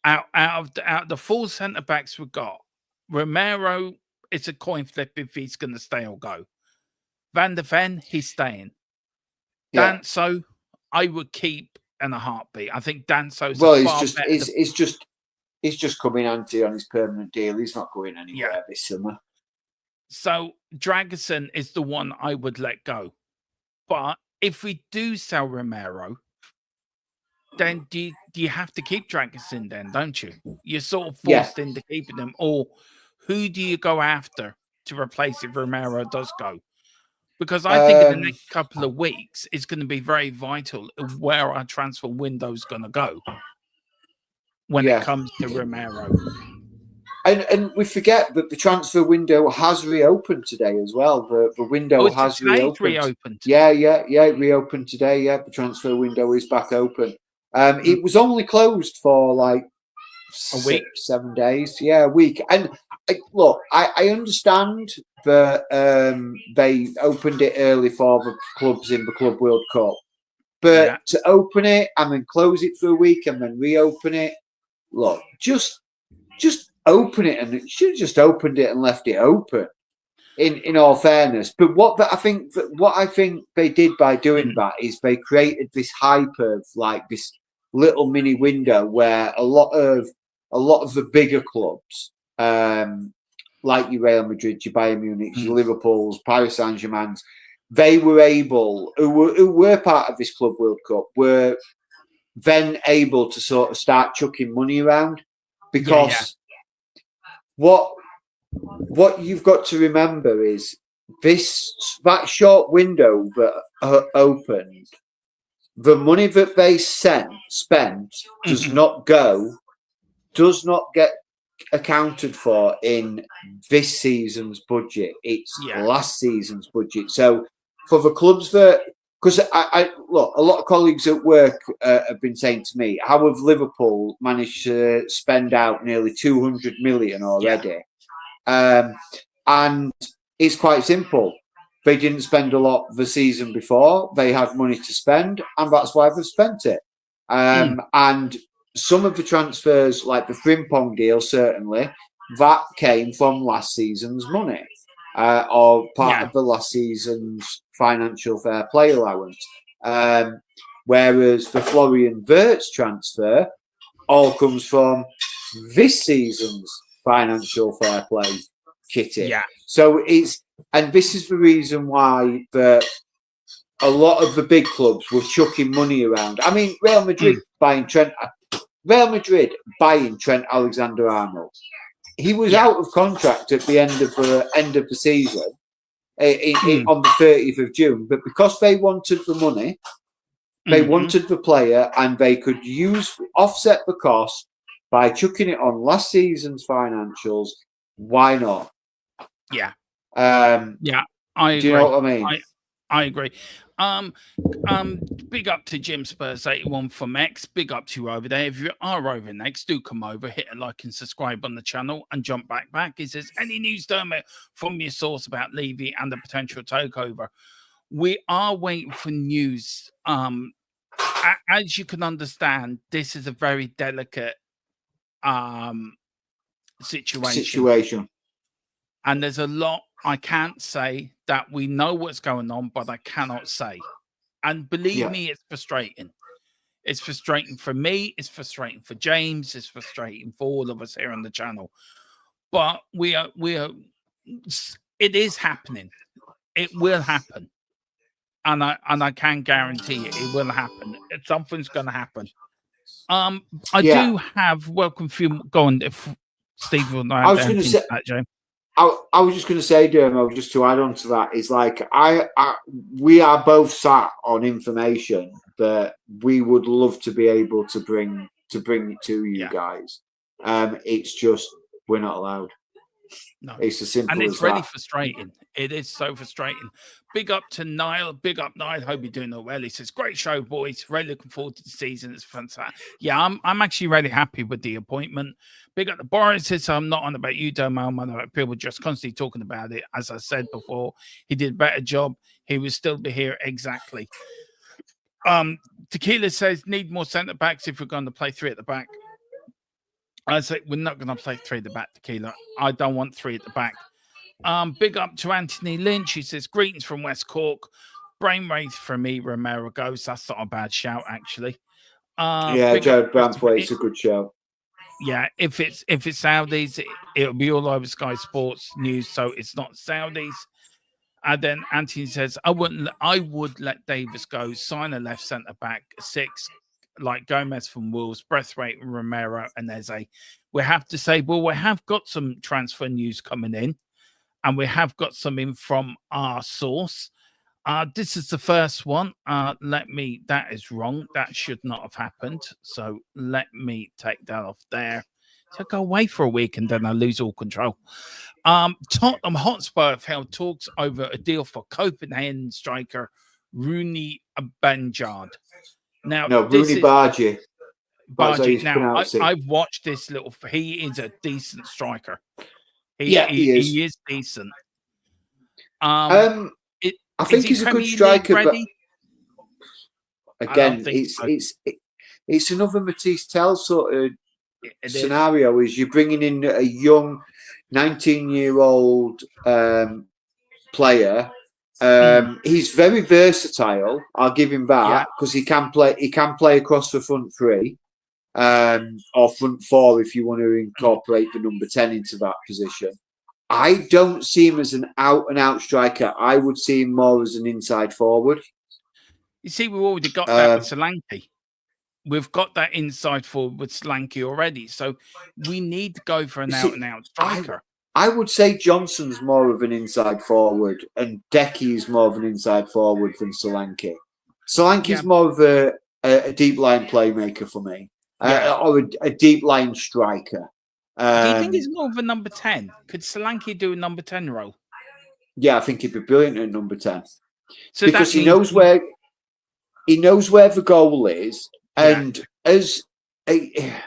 Out of the 4 centre-backs we've got, Romero it's a coin flip if he's going to stay or go. Van der Ven, he's staying. Yeah. Danso, I would keep in a heartbeat. I think Danso's Well, a he's far just better. he's just coming anti on his permanent deal. He's not going anywhere this summer. So Dragosin is the one I would let go. But if we do sell Romero, then do you have to keep Dragosin then, don't you? You're sort of forced into keeping them. Or who do you go after to replace if Romero does go? Because I think in the next couple of weeks, it's going to be very vital where our transfer window is going to go when it comes to Romero. And we forget that the transfer window has reopened today as well. The window has reopened. Yeah, it reopened today. Yeah, the transfer window is back open. It was only closed for like a week, 7 days. Yeah, a week. And look, I understand that they opened it early for the clubs in the Club World Cup, but to open it and then close it for a week and then reopen it, look, just open it, and it should have just opened it and left it open. In all fairness, but what I think they did by doing that is they created this hype of like this little mini window where a lot of the bigger clubs, like your Real Madrid, your Bayern Munich, your Liverpool's, Paris Saint-Germain's, they were able, who were part of this Club World Cup, were then able to sort of start chucking money around, because what you've got to remember is that short window that opened, the money that they spent does not get accounted for in this season's budget. It's last season's budget. So for the clubs that, because I look, a lot of colleagues at work have been saying to me, how have Liverpool managed to spend out nearly 200 million already? And it's quite simple. They didn't spend a lot the season before. They had money to spend, and that's why they've spent it. And some of the transfers, like the Frimpong deal, certainly, that came from last season's money, or part of the last season's financial fair play allowance. Whereas the Florian Wirtz transfer all comes from this season's financial fair play kitty. So and this is the reason why a lot of the big clubs were chucking money around. I mean, Real Madrid buying Trent Alexander-Arnold. He was out of contract at the end of the season on the 30th of June, but because they wanted the money, they wanted the player, and they could offset the cost by chucking it on last season's financials. Why not? I agree. Do you know what I mean? I agree. Big up to Jim Spurs 81 from X. Big up to you over there. If you are over next, do come over, hit a like and subscribe on the channel, and jump back. Is there any news, Dermot, from your source about Levy and the potential takeover? We are waiting for news. As you can understand, this is a very delicate situation. And there's a lot I can't say that we know what's going on, but I cannot say. And believe me, it's frustrating. It's frustrating for me. It's frustrating for James. It's frustrating for all of us here on the channel. But it is happening. It will happen. And I can guarantee it will happen. Something's going to happen. I do have welcome few. Go on, if Steve will know. I was going to say that, James. I was just going to say, Dermo, just to add on to that, is like we are both sat on information that we would love to be able to bring it to you guys. It's just we're not allowed. No, it's as simple as that. And it's really frustrating. It is so frustrating. Big up to Niall. Big up, Niall. Hope you're doing all well. He says, great show, boys. Really looking forward to the season. It's fantastic. Yeah, I'm actually really happy with the appointment. Big up to Boris. Says, I'm not on about you, Domo. I'm on about people just constantly talking about it. As I said before, he did a better job. He will still be here. Exactly. Tequila says, need more centre backs if we're going to play three at the back. I say, we're not going to play three at the back, Tequila. I don't want three at the back. Big up to Anthony Lynch. He says, greetings from West Cork. Brainwave from me, Romero goes. That's not a bad shout, actually. Yeah, big up Jared Branthwaite's a good show. Yeah, if it's Saudis, it'll be all over Sky Sports News, so it's not Saudis. And then Anthony says, I would let Davis go, sign a left centre back, 6, like Gomez from Wolves, Braithwaite, Romero, and Eze. We have to say, well, we have got some transfer news coming in, and we have got some in from our source. This is the first one. That is wrong. That should not have happened. So let me take that off there. So I go away for a week and then I lose all control. Tottenham Hotspur have held talks over a deal for Copenhagen striker Rooney Banjard. Now, No, Rooney Bargy. Now, I've watched this little. He is a decent striker. He is decent. I think he's a good striker, but again, it's another Matisse Tell sort of scenario. Is you're bringing in a young 19-year-old player. He's very versatile. I'll give him that because he can play. He can play across the front three, or front four if you want to incorporate the number 10 into that position. I don't see him as an out-and-out striker. I would see him more as an inside forward. You see, we've already got that with Solanke. We've got that inside forward with Solanke already. So we need to go for an out-and-out striker. I would say Johnson's more of an inside forward and Decky is more of an inside forward than Solanke. Solanke's more of a deep line playmaker for me, or a deep line striker. Do you think he's more of a number 10? Could Solanke do a number 10 role? Yeah, I think he'd be brilliant at number 10. So because he knows where the goal is, and as it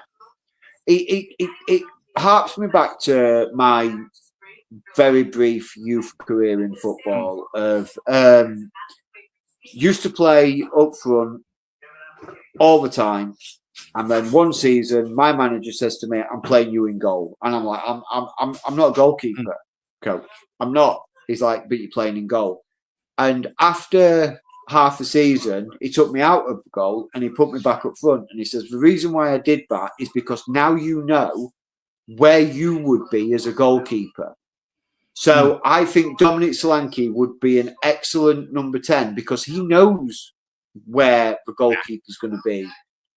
harps me back to my very brief youth career in football. Of used to play up front all the time. And then one season, my manager says to me, "I'm playing you in goal," and I'm like, "I'm not a goalkeeper, coach. I'm not." He's like, "But you're playing in goal." And after half the season, he took me out of the goal and he put me back up front. And he says, "The reason why I did that is because now you know where you would be as a goalkeeper." So I think Dominic Solanke would be an excellent number 10 because he knows where the goalkeeper's going to be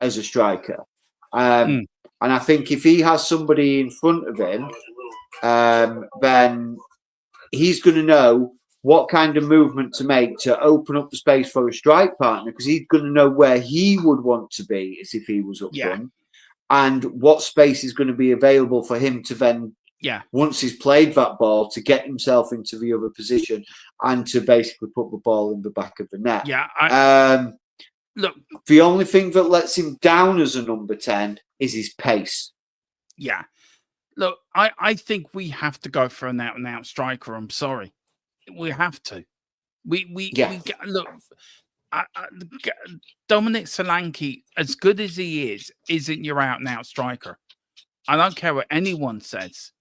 as a striker. And I think if he has somebody in front of him, then he's going to know what kind of movement to make to open up the space for a strike partner, because he's going to know where he would want to be as if he was up front, and what space is going to be available for him to then, once he's played that ball, to get himself into the other position and to basically put the ball in the back of the net. Look, the only thing that lets him down as a number 10 is his pace. Yeah. Look, I think we have to go for an out-and-out striker. I'm sorry. We have to. Look, Dominic Solanke, as good as he is, isn't your out-and-out striker. I don't care what anyone says.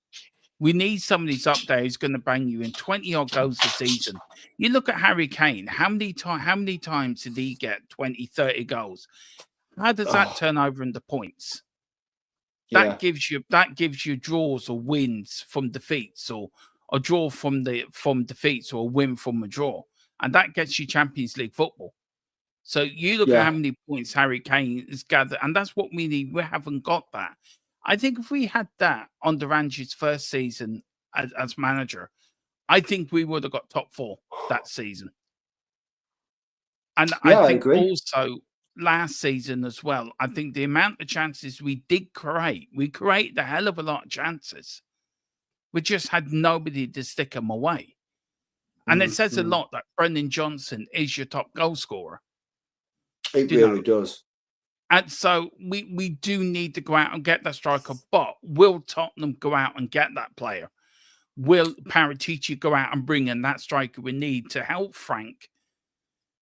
We need somebody who's up there who's going to bang you in 20-odd goals a season. You look at Harry Kane. How many times did he get 20, 30 goals? How does that turn over into points? That gives you draws or wins from defeats, or a draw from defeats, or a win from a draw, and that gets you Champions League football. So you look at how many points Harry Kane has gathered, and that's what we need. We haven't got that. I think if we had that under Ange's first season as manager, I think we would have got top 4 that season. And I think also last season as well, I think the amount of chances we did create, we created a hell of a lot of chances. We just had nobody to stick them away. And it says a lot that Brendan Johnson is your top goal scorer. It really does. And so we do need to go out and get that striker. But will Tottenham go out and get that player? Will Paratici go out and bring in that striker we need to help Frank's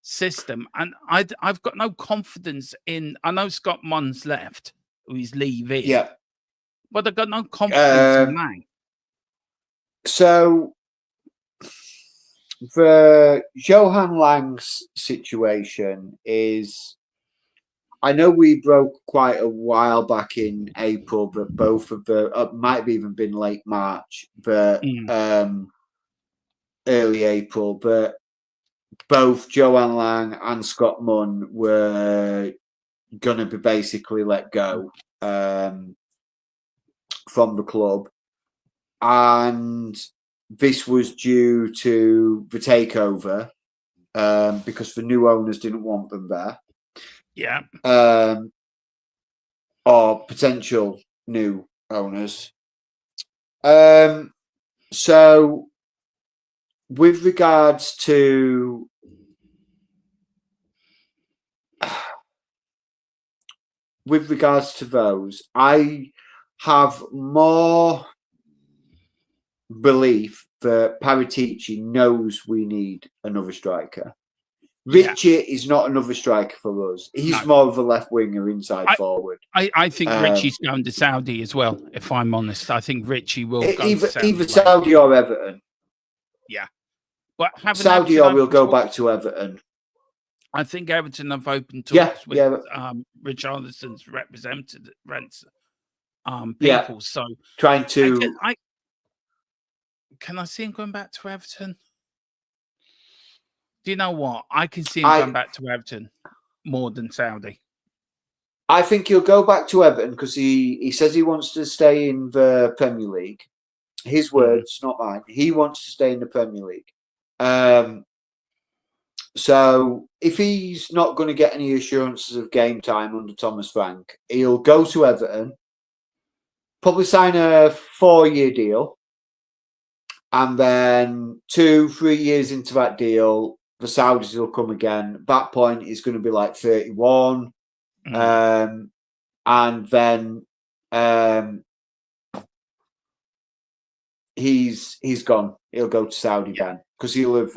system? And I've got no confidence in. I know Scott Munn's left, who is leaving. Yeah, but I've got no confidence in Mang. So the Johan Lang's situation is, I know we broke quite a while back in April, but both of the might have even been late March, but early April, but both Johan Lang and Scott Munn were going to be basically let go from the club, and this was due to the takeover because the new owners didn't want them there. Yeah. Or potential new owners. So with regards to those, I have more belief that Paratici knows we need another striker. Richie is not another striker for us. He's more of a left winger, inside forward. I think Richie's going to Saudi as well, if I'm honest. I think Richie will go either, to Saudi. Either Saudi or Everton. Yeah. But Saudi or we'll go back to Everton. I think Everton have opened talks with Richarlison's represented people. So trying to... Can I see him going back to Everton? Do you know what? I can see him going back to Everton more than Saudi. I think he'll go back to Everton because he says he wants to stay in the Premier League. His words, not mine. He wants to stay in the Premier League. So if he's not going to get any assurances of game time under Thomas Frank, he'll go to Everton, probably sign a 4-year deal, and then 2-3 years into that deal, the Saudis will come again. At that point, he's going to be like 31. And then he's gone. He'll go to Saudi then because he'll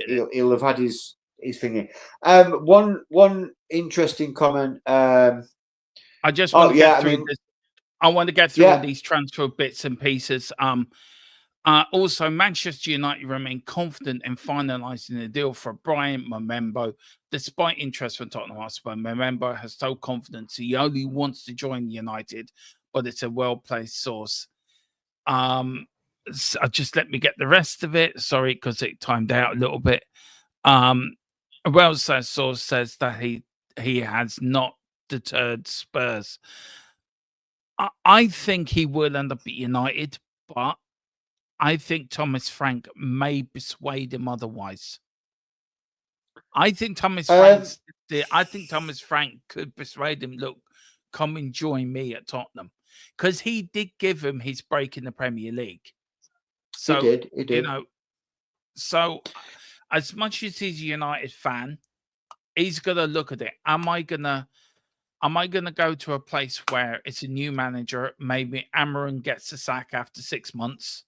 have had his thingy. One interesting comment. I just want to get through this. I want to get through all these transfer bits and pieces. Also, Manchester United remain confident in finalising the deal for Brian Momembo, despite interest from Tottenham Hotspur. Momembo has told confidence he only wants to join United, but it's a well-placed source. So just let me get the rest of it. Sorry, because it timed out a little bit. A well-placed source says that he has not deterred Spurs. I think he will end up at United, but I think Thomas Frank may persuade him otherwise. I think Thomas Frank could persuade him, look, come and join me at Tottenham. Because he did give him his break in the Premier League. So, he did. You know, so as much as he's a United fan, he's gonna look at it. Am I gonna go to a place where it's a new manager? Maybe Amarin gets the sack after 6 months.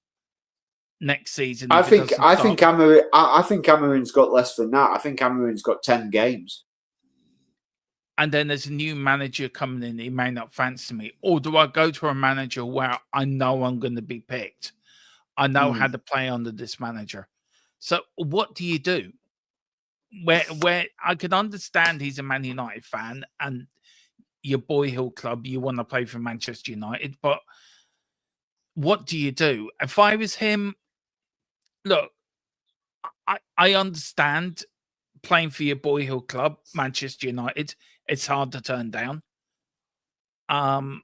Next season, I think Amarin's got less than that. I think Amarin's got 10 games. And then there's a new manager coming in. He may not fancy me. Or do I go to a manager where I know I'm going to be picked? I know how to play under this manager. So what do you do? Where I can understand he's a Man United fan and your boyhood club, you want to play for Manchester United, but what do you do? If I was him, look, I understand playing for your boyhood club, Manchester United. It's hard to turn down. I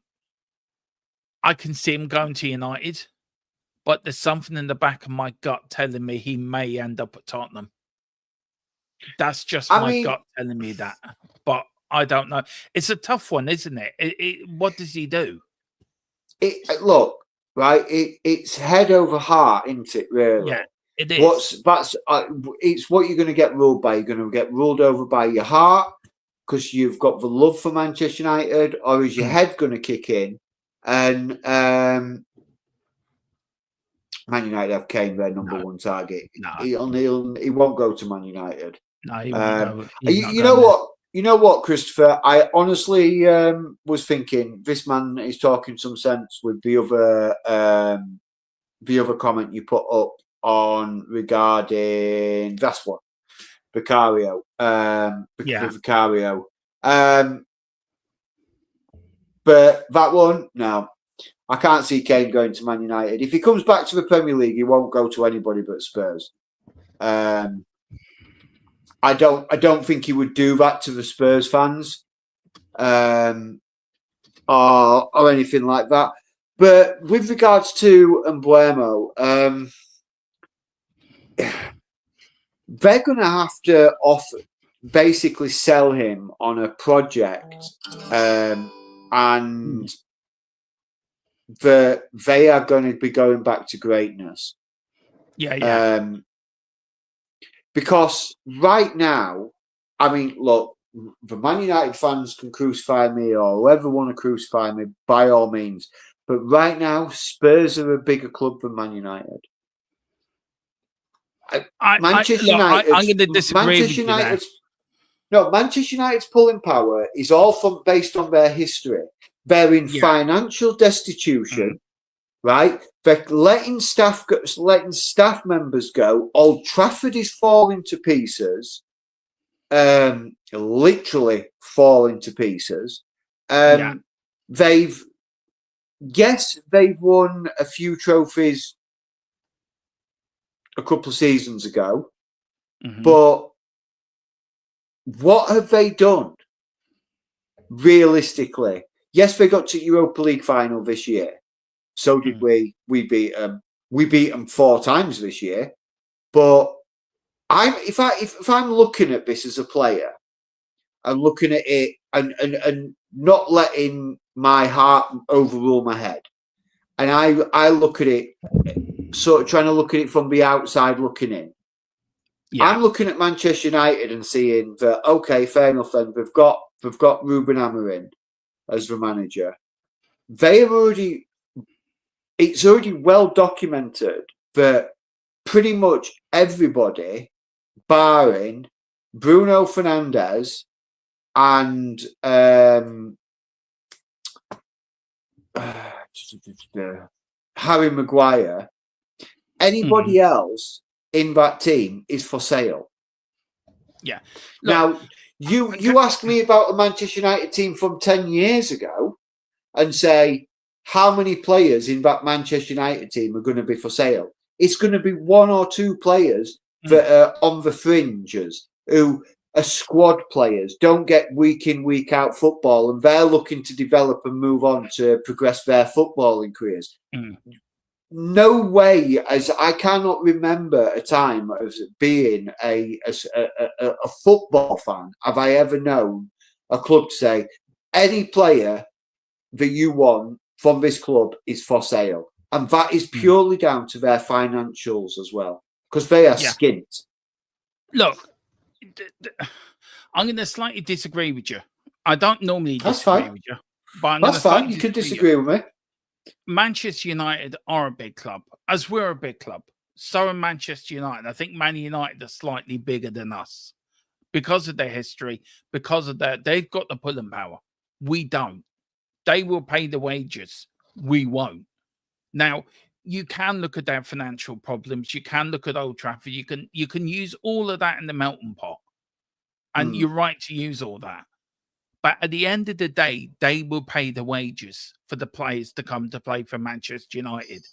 can see him going to United, but there's something in the back of my gut telling me he may end up at Tottenham. That's just my gut telling me that, but I don't know. It's a tough one, isn't it? What does he do? Look, right? It's head over heart, isn't it? Really? Yeah, it is. It's what you're going to get ruled by. You're going to get ruled over by your heart because you've got the love for Manchester United, or is your head going to kick in? And Man United have Kane their number one target. No. He won't go to Man United. No, he won't go. You know what? You know what, Christopher? I honestly was thinking this man is talking some sense with the other comment you put up on regarding that's one Vicario. Vicario. But that one, no. I can't see Kane going to Man United. If he comes back to the Premier League, he won't go to anybody but Spurs. I don't think he would do that to the Spurs fans, or anything like that. But with regards to Mbeumo, they're going to have to basically sell him on a project, and they are going to be going back to greatness. Because right now, I mean, look, the Man United fans can crucify me or whoever want to crucify me, by all means. But right now, Spurs are a bigger club than Man United. Manchester United. I'm going to disagree with you there. No, Manchester United's pulling power is all based on their history. They're in financial destitution, right? They're letting staff members go. Old Trafford is falling to pieces, literally falling to pieces. They've won a few trophies a couple of seasons ago, but what have they done realistically? Yes, they got to Europa League final this year. So did we. We beat them. We beat them 4 times this year. But if I'm looking at this as a player, and looking at it and not letting my heart overrule my head, and I look at it, sort of trying to look at it from the outside looking in. I'm looking at Manchester United and seeing that, okay, fair enough then, they've got Ruben Amorim as the manager. It's already well documented that pretty much everybody, barring Bruno Fernandes and Harry Maguire, anybody else in that team is for sale. Yeah. Look, now, you ask me about the Manchester United team from 10 years ago and say, how many players in that Manchester United team are going to be for sale? It's going to be 1 or 2 players that are on the fringes, who are squad players, don't get week in, week out football, and they're looking to develop and move on to progress their footballing careers. No way, as I cannot remember a time as being a football fan, have I ever known a club to say, any player that you want from this club is for sale. And that is purely down to their financials as well, because they are skint. Look, I'm going to slightly disagree with you. I don't normally disagree with you. But that's fine. You can disagree with me. Manchester United are a big club, as we're a big club. So are Manchester United. I think Man United are slightly bigger than us because of their history, because of that. They've got the pulling power. We don't. They will pay the wages. We won't. Now, you can look at their financial problems. You can look at Old Trafford. You can use all of that in the melting pot. And you're right to use all that. But at the end of the day, they will pay the wages for the players to come to play for Manchester United.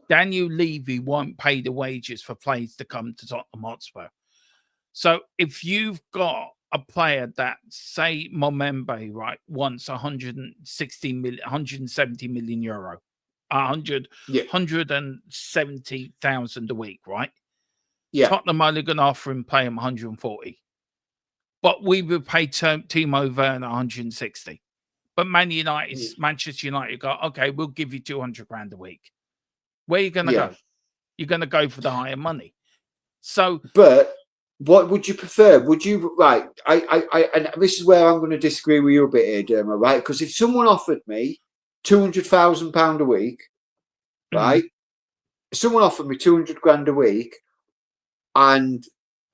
Daniel Levy won't pay the wages for players to come to Tottenham Hotspur. So if you've got a player that, say, Momembe, right, wants 170 million euro, 170,000 a week, right? Tottenham only going to pay him 140. But we would pay Timo Werner 160. But Manchester United go, okay, we'll give you 200 grand a week. Where are you going to go? You're going to go for the higher money. So, but what would you prefer? Would you, right? And this is where I'm going to disagree with you a bit here, Dermo, right? Because if someone offered me £200,000 a week, right? If someone offered me 200 grand a week, and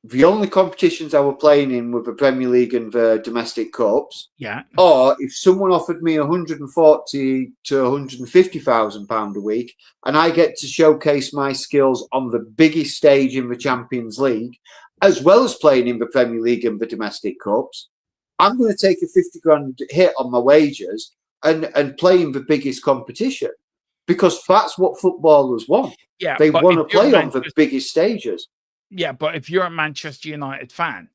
the only competitions I were playing in were the Premier League and the domestic cups. Yeah. Or if someone offered me 140 to 150,000 pound a week, and I get to showcase my skills on the biggest stage in the Champions League, as well as playing in the Premier League and the domestic cups, I'm going to take a 50 grand hit on my wages and play in the biggest competition, because that's what footballers want. Yeah, They but want to if you're play on the biggest stages. Yeah, but if you're a Manchester United fan,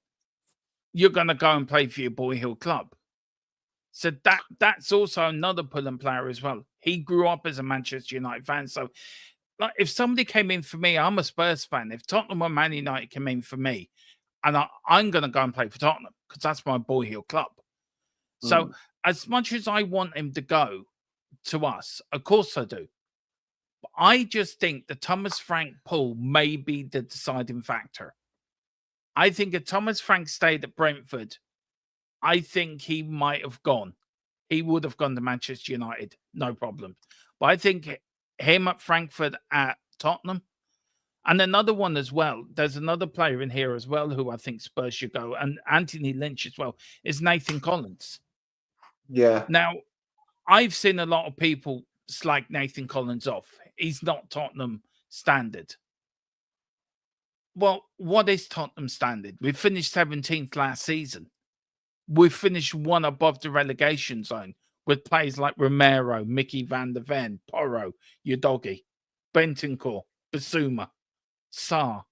you're going to go and play for your Boy Hill club. So that's also another pull-and player as well. He grew up as a Manchester United fan. So like, if somebody came in for me, I'm a Spurs fan. If Tottenham or Man United came in for me, and I'm going to go and play for Tottenham because that's my Boy Hill club. So as much as I want him to go to us, of course I do. But I just think the Thomas Frank pull may be the deciding factor. I think if Thomas Frank stayed at Brentford, I think he might have gone. He would have gone to Manchester United, no problem. But I think him at Frankfurt at Tottenham, and another one as well. There's another player in here as well who I think Spurs should go, and Anthony Lynch as well, is Nathan Collins. Yeah. Now, I've seen a lot of people slag Nathan Collins off. He's not Tottenham standard. Well, what is Tottenham standard? We finished 17th last season. We finished one above the relegation zone with players like Romero, Mickey van der Ven, Porro, Udogi, Bentancur, Basuma, Sarr,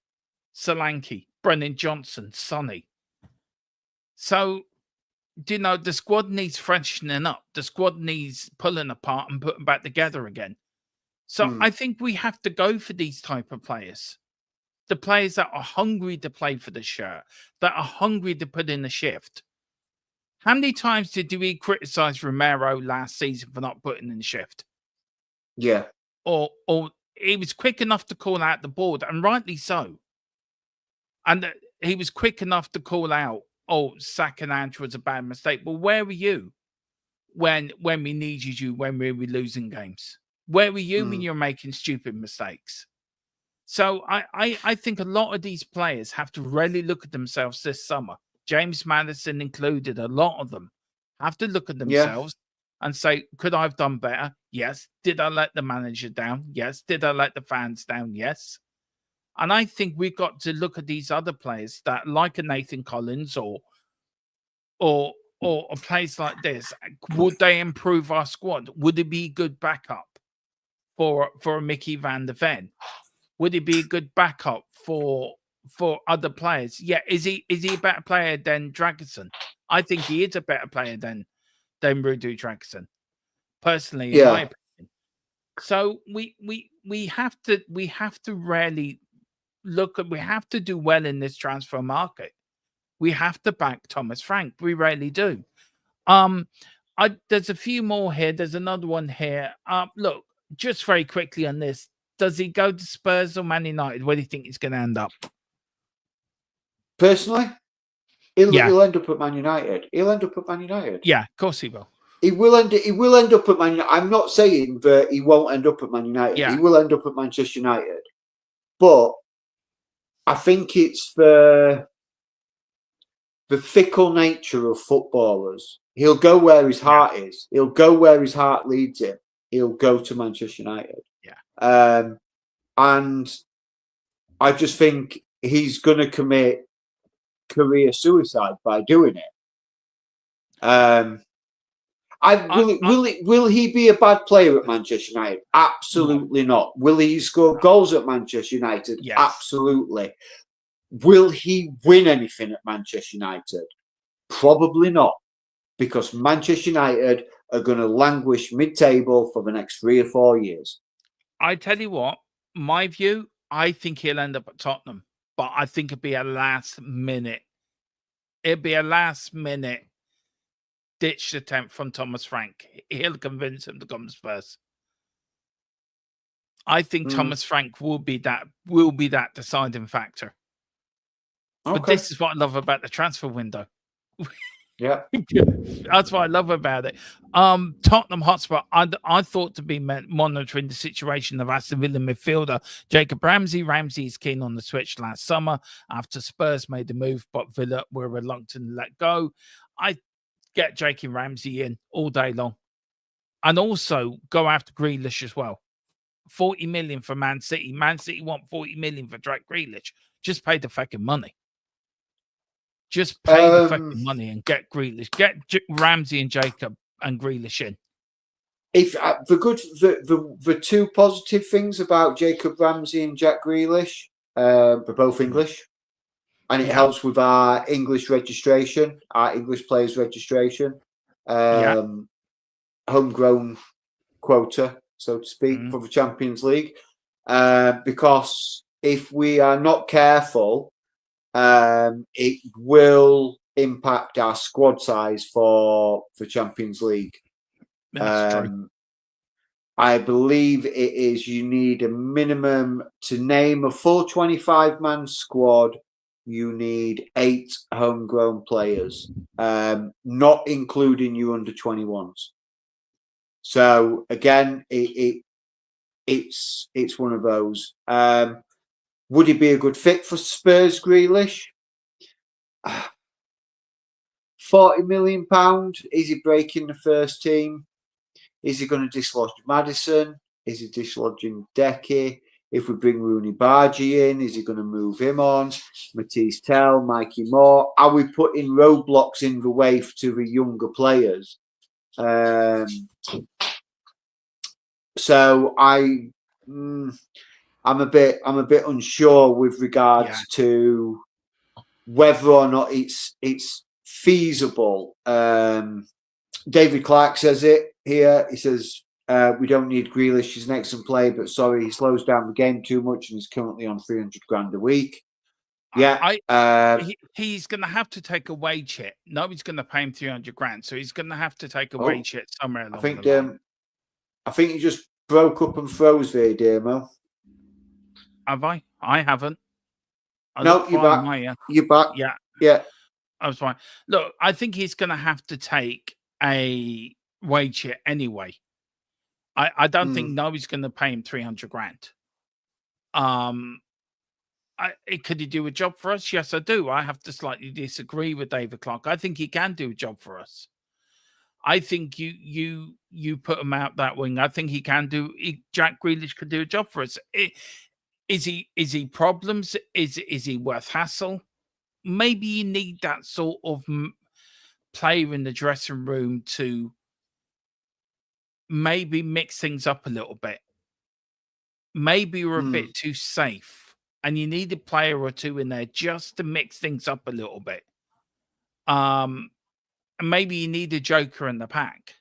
Solanke, Brennan Johnson, Sonny. So, the squad needs freshening up. The squad needs pulling apart and putting back together again. So I think we have to go for these type of players. The players that are hungry to play for the shirt, that are hungry to put in the shift. How many times did we criticize Romero last season for not putting in the shift? Yeah. Or he was quick enough to call out the board, and rightly so. And he was quick enough to call out, sacking Andrew was a bad mistake. But where were you when we needed you, when we were losing games? Where were you when you're making stupid mistakes? So I think a lot of these players have to really look at themselves this summer. James Maddison included, a lot of them have to look at themselves and say, could I have done better? Yes. Did I let the manager down? Yes. Did I let the fans down? Yes. And I think we've got to look at these other players that, like a Nathan Collins or a place like this, would they improve our squad? Would it be good backup for a Mickey van der Ven? Would it be a good backup for other players? Yeah, is he a better player than Dragosin? I think he is a better player than Rudu Dragosin, personally, in my opinion. So we have to really look at, we have to do well in this transfer market. We have to back Thomas Frank. We really do. There's a few more here. There's another one here. Look, just very quickly on this. Does he go to Spurs or Man United? Where do you think he's going to end up? Personally, he'll end up at Man United. He'll end up at Man United. Yeah, of course he will. He will end up at Man United. I'm not saying that he won't end up at Man United. Yeah. He will end up at Manchester United. But I think it's the fickle nature of footballers. He'll go where his heart is. He'll go where his heart leads him. He'll go to Manchester United. Yeah. And I just think he's going to commit career suicide by doing it. Will he be a bad player at Manchester United? Absolutely not. Will he score goals at Manchester United? Yes. Absolutely. Will he win anything at Manchester United? Probably not, because Manchester United are going to languish mid-table for the next 3 or 4 years. I tell you what, my view, I think he'll end up at Tottenham, but I think it'd be a last minute ditch attempt from Thomas Frank. He'll convince him to come to Spurs. I think Thomas Frank will be that deciding factor. Okay. But this is what I love about the transfer window. Yeah. That's what I love about it. Tottenham Hotspur, I thought to be monitoring the situation of Aston Villa midfielder Jacob Ramsey. Ramsey is keen on the switch last summer after Spurs made the move, but Villa were reluctant to let go. I get Jacob Ramsey in all day long. And also go after Grealish as well. 40 million for Man City. Man City want 40 million for Jack Grealish. Just pay the fucking money. Just pay the fucking money and get Grealish. Get Ramsey and Jacob and Grealish in. If the two positive things about Jacob Ramsey and Jack Grealish, they're both English, and it helps with our English registration, our English players registration, homegrown quota, so to speak, for the Champions League. Because if we are not careful, it will impact our squad size for the Champions League. That's true. I believe it is you need a minimum to name a full 25-man squad. You need 8 homegrown players, not including you under 21s. So again, it's one of those. Would he be a good fit for Spurs, Grealish? £40 million. Is he breaking the first team? Is he going to dislodge Maddison? Is he dislodging Decky? If we bring Rooney Bargy in, is he going to move him on? Matisse Tell, Mikey Moore? Are we putting roadblocks in the way to the younger players? So I'm a bit unsure with regards to whether or not it's feasible. David Clark says it here. He says we don't need Grealish. He's an excellent player, but sorry, he slows down the game too much and is currently on 300 grand a week. Yeah, he's going to have to take a wage hit. Nobody's going to pay him 300 grand, so he's going to have to take a wage hit somewhere along the line. I think you just broke up and froze there, Dermo. Have I? I haven't. No, you're back. You're back. Yeah. I was fine. Look, I think he's going to have to take a wage hit anyway. I don't think nobody's going to pay him 300 grand. Could he do a job for us? Yes, I do. I have to slightly disagree with David Clark. I think he can do a job for us. I think you put him out that wing. I think he can do. Jack Grealish could do a job for us. Is he problems? Is he worth hassle? Maybe you need that sort of player in the dressing room to maybe mix things up a little bit. Maybe you're a bit too safe, and you need a player or two in there just to mix things up a little bit. And maybe you need a joker in the pack.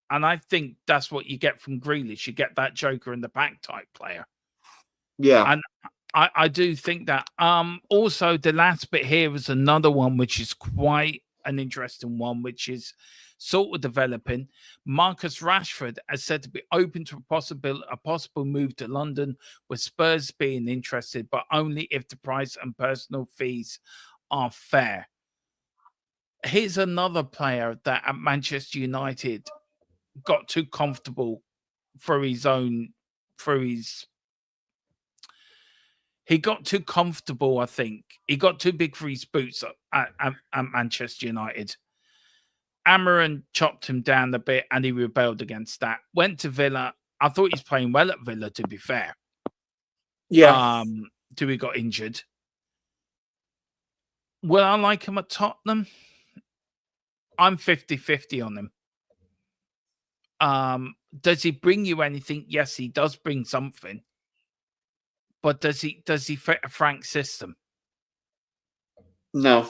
And I think that's what you get from Grealish. You get that joker in the pack type player. Yeah. And I do think that. Also, the last bit here is another one which is quite an interesting one, which is sort of developing. Marcus Rashford has said to be open to a possible move to London, with Spurs being interested, but only if the price and personal fees are fair. Here's another player that at Manchester United got too comfortable he got too comfortable, I think. He got too big for his boots at Manchester United. Amarin chopped him down a bit and he rebelled against that. Went to Villa. I thought he's playing well at Villa, to be fair. Yeah. Till he got injured. Will I like him at Tottenham? I'm 50-50 on him. Does he bring you anything? Yes, he does bring something. But does he fit a Frank system? No.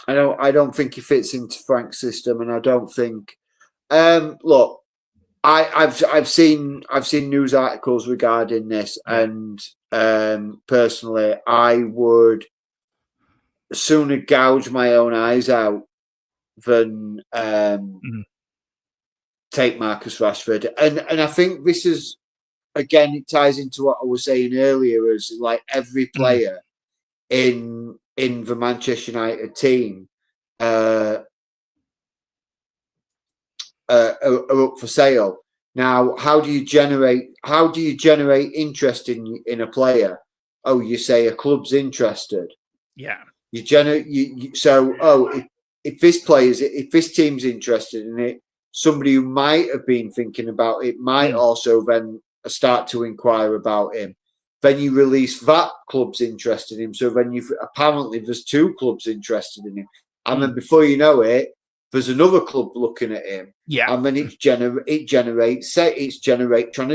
I don't think he fits into Frank's system, and I don't think. Look, I've seen news articles regarding this, and personally, I would sooner gouge my own eyes out than take Marcus Rashford, and I think this is. Again, it ties into what I was saying earlier, is like every player in the Manchester United team are up for sale. Now, how do you generate interest in a player? Oh, you say a club's interested. Yeah. You generate if this team's interested in it, somebody who might have been thinking about it might also then start to inquire about him. Then you release that club's interested in him. So then apparently there's two clubs interested in him. And then before you know it, there's another club looking at him. Yeah. And then it's trying to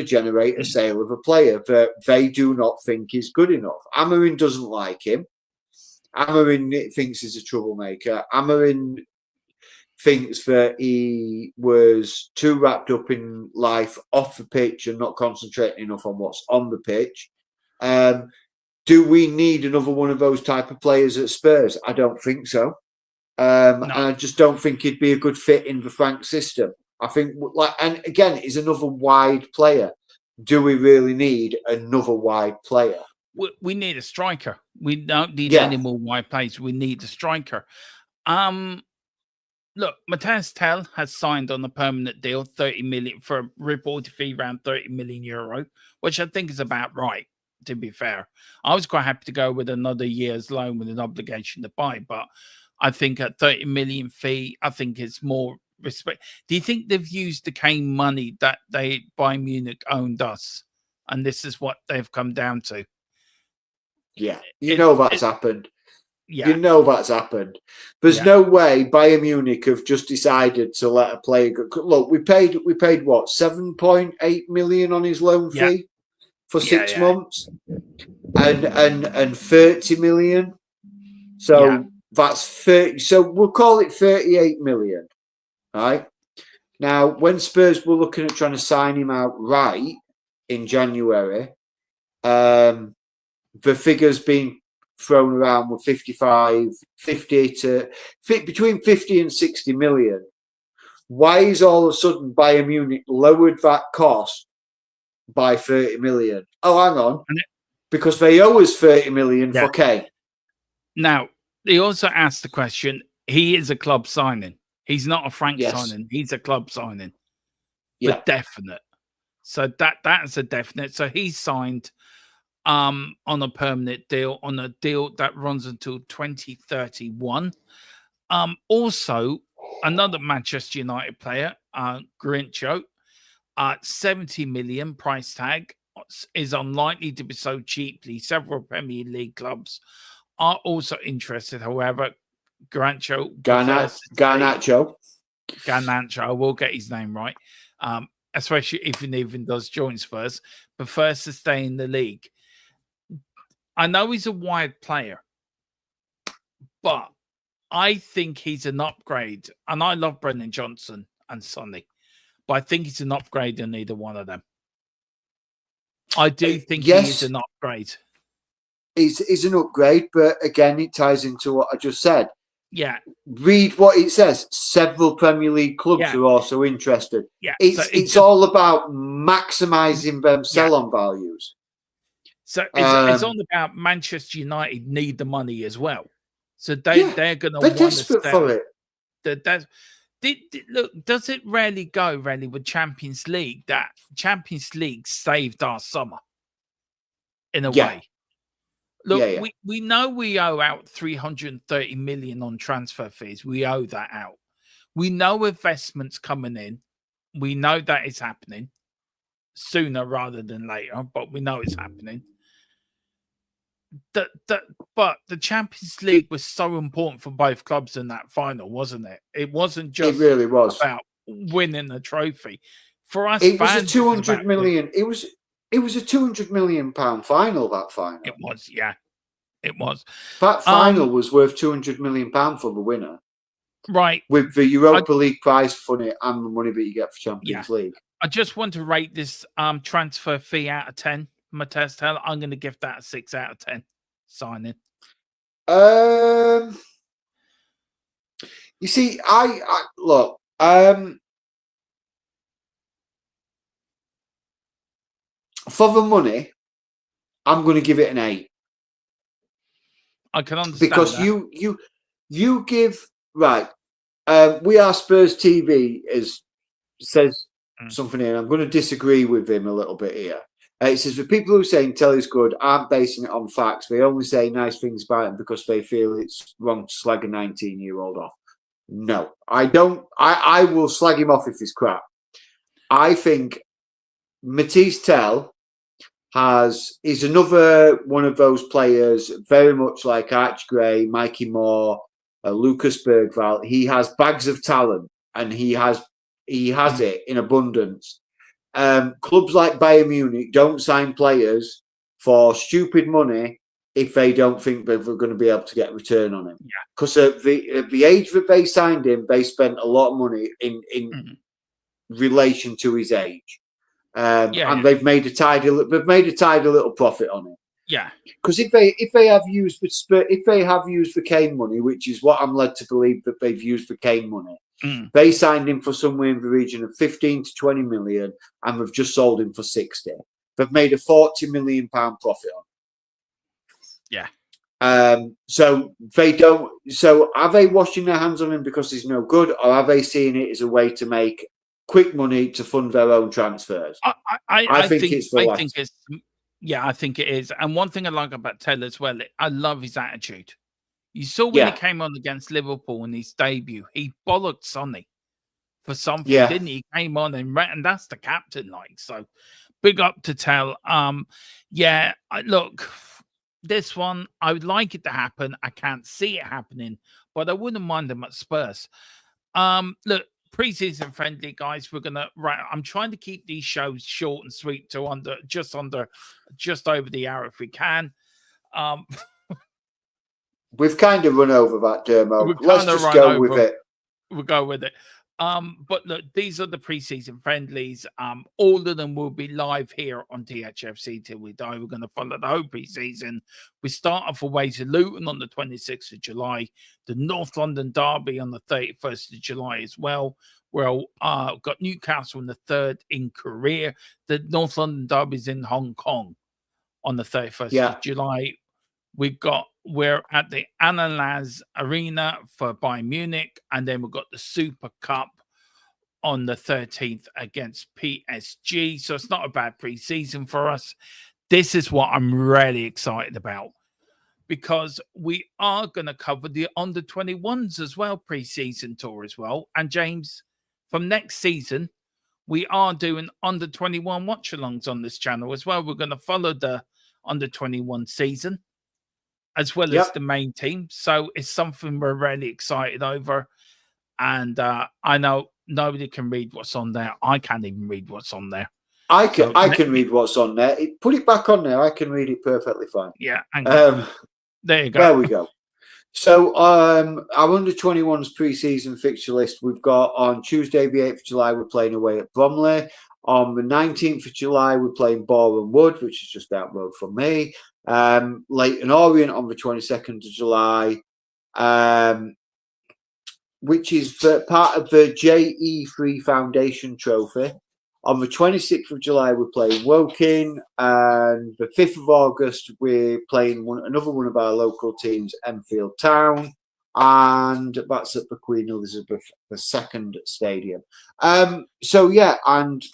generate a sale of a player that they do not think is good enough. Amarin doesn't like him. Amarin thinks he's a troublemaker. Amarin thinks that he was too wrapped up in life off the pitch and not concentrating enough on what's on the pitch. Do we need another one of those type of players at Spurs? I don't think so. No. And I just don't think he'd be a good fit in the Frank system. I think, and again, he's another wide player. Do we really need another wide player? We need a striker. We don't need any more wide players. We need a striker. Look, Matthias Tell has signed on a permanent deal, 30 million for a reported fee around 30 million euro, which I think is about right, to be fair. I was quite happy to go with another year's loan with an obligation to buy, but I think at 30 million fee, I think it's more respect. Do you think they've used the Kane money that Bayern Munich owned us? And this is what they've come down to. Yeah, that's happened. Yeah. You know that's happened. There's no way Bayern Munich have just decided to let a player go. Look, we paid what, 7.8 million on his loan fee for 6 months, and 30 million. So that's 30. So we'll call it 38 million. Right now, when Spurs were looking at trying to sign him outright in January, the figures being thrown around were between 50 and 60 million. Why is all of a sudden Bayern Munich lowered that cost by 30 million? Oh, hang on. Because they owe us 30 million for Kane. Now, they also asked the question, he is a club signing. He's not a Frank signing. He's a club signing. Yeah. Definite. So that's a definite. So he's signed on a permanent deal, on a deal that runs until 2031. Also, another Manchester United player, Grincho, 70 million price tag, is unlikely to be so cheaply. Several Premier League clubs are also interested. However, Garnacho, I will get his name right, especially if he even does join Spurs, prefers to stay in the league. I know he's a wide player, but I think he's an upgrade. And I love Brendan Johnson and Sonny, but I think he's an upgrade in either one of them. I do think he is an upgrade. He's an upgrade, but again, it ties into what I just said. Yeah. Read what it says. Several Premier League clubs are also interested. Yeah. It's all about maximising them sell-on values. So it's all about Manchester United need the money as well. So they're going to want to desperate for it. Look, does it rarely go with Champions League that Champions League saved our summer in a way? Look, we know we owe out 330 million on transfer fees. We owe that out. We know investments coming in. We know that it's happening sooner rather than later, but we know it's happening. But the Champions League was so important for both clubs in that final, wasn't it? It wasn't just about winning the trophy. For us, it was a 200 million. It was a 200 million pound final. That final. It was, it was. That final was worth 200 million pound for the winner, right? With the Europa League prize fund and the money that you get for Champions League. I just want to rate this transfer fee out of 10. Matthias Tell, I'm going to give that a 6 out of 10 signing. You see, I look, for the money, I'm going to give it an 8. I can understand because that. you give right. We Are Spurs TV says something here. I'm going to disagree with him a little bit here. It says, the people who are saying telly's good aren't basing it on facts. They only say nice things about him because they feel it's wrong to slag a 19-year-old off. No, I don't. I will slag him off if he's crap. I think Matisse Tell is another one of those players, very much like Arch Gray, Mikey Moore, Lucas Bergvall. He has bags of talent, and he has it in abundance. Clubs like Bayern Munich don't sign players for stupid money if they don't think they're going to be able to get a return on him. Because at the age that they signed him, they spent a lot of money in relation to his age. And they've made a tidy little profit on it. Yeah, because if they have used the Kane money, which is what I'm led to believe that they've used the Kane money, they signed him for somewhere in the region of 15 to 20 million, and we've just sold him for 60. They've made a 40 million pound profit on it. Yeah. So they don't. So are they washing their hands on him because he's no good, or are they seeing it as a way to make quick money to fund their own transfers? I think it's the last. I think it is. And one thing I like about Taylor as well, I love his attitude. You saw when he came on against Liverpool in his debut, he bollocked Sonny for something, didn't he? He came on and that's the captain, like. So big up to Tell. Look, this one, I would like it to happen. I can't see it happening, but I wouldn't mind them at Spurs. Look, preseason friendly, guys. I'm trying to keep these shows short and sweet to just over the hour if we can. We've kind of run over that, Dermo. Let's just go with it. We'll go with it. But look, these are the preseason friendlies. All of them will be live here on THFC till we die. We're going to follow the whole preseason. We start off away to Luton on the 26th of July, the North London Derby on the 31st of July as well. We've got Newcastle on the 3rd in Korea. The North London Derby is in Hong Kong on the 31st of July. We're at the Annalaz Arena for Bayern Munich, and then we've got the Super Cup on the 13th against PSG. So it's not a bad preseason for us. This is what I'm really excited about, because we are going to cover the under-21s as well, preseason tour as well. And James, from next season, we are doing under-21 watch-alongs on this channel as well. We're going to follow the under-21 season as well as the main team. So it's something we're really excited over. And I know nobody can read what's on there. I can't even read what's on there. I can read what's on there. Put it back on there. I can read it perfectly fine. Yeah. There you go. There we go. So our under-21s pre-season fixture list, we've got on Tuesday the 8th of July, we're playing away at Bromley. On the 19th of July, we're playing Boreham Wood, which is just out road from me. Leighton Orient on the 22nd of July, which is part of the JE3 Foundation Trophy. On the 26th of July, we're playing Woking, and the 5th of August, we're playing another one of our local teams, Enfield Town, and that's at the Queen Elizabeth II Stadium. And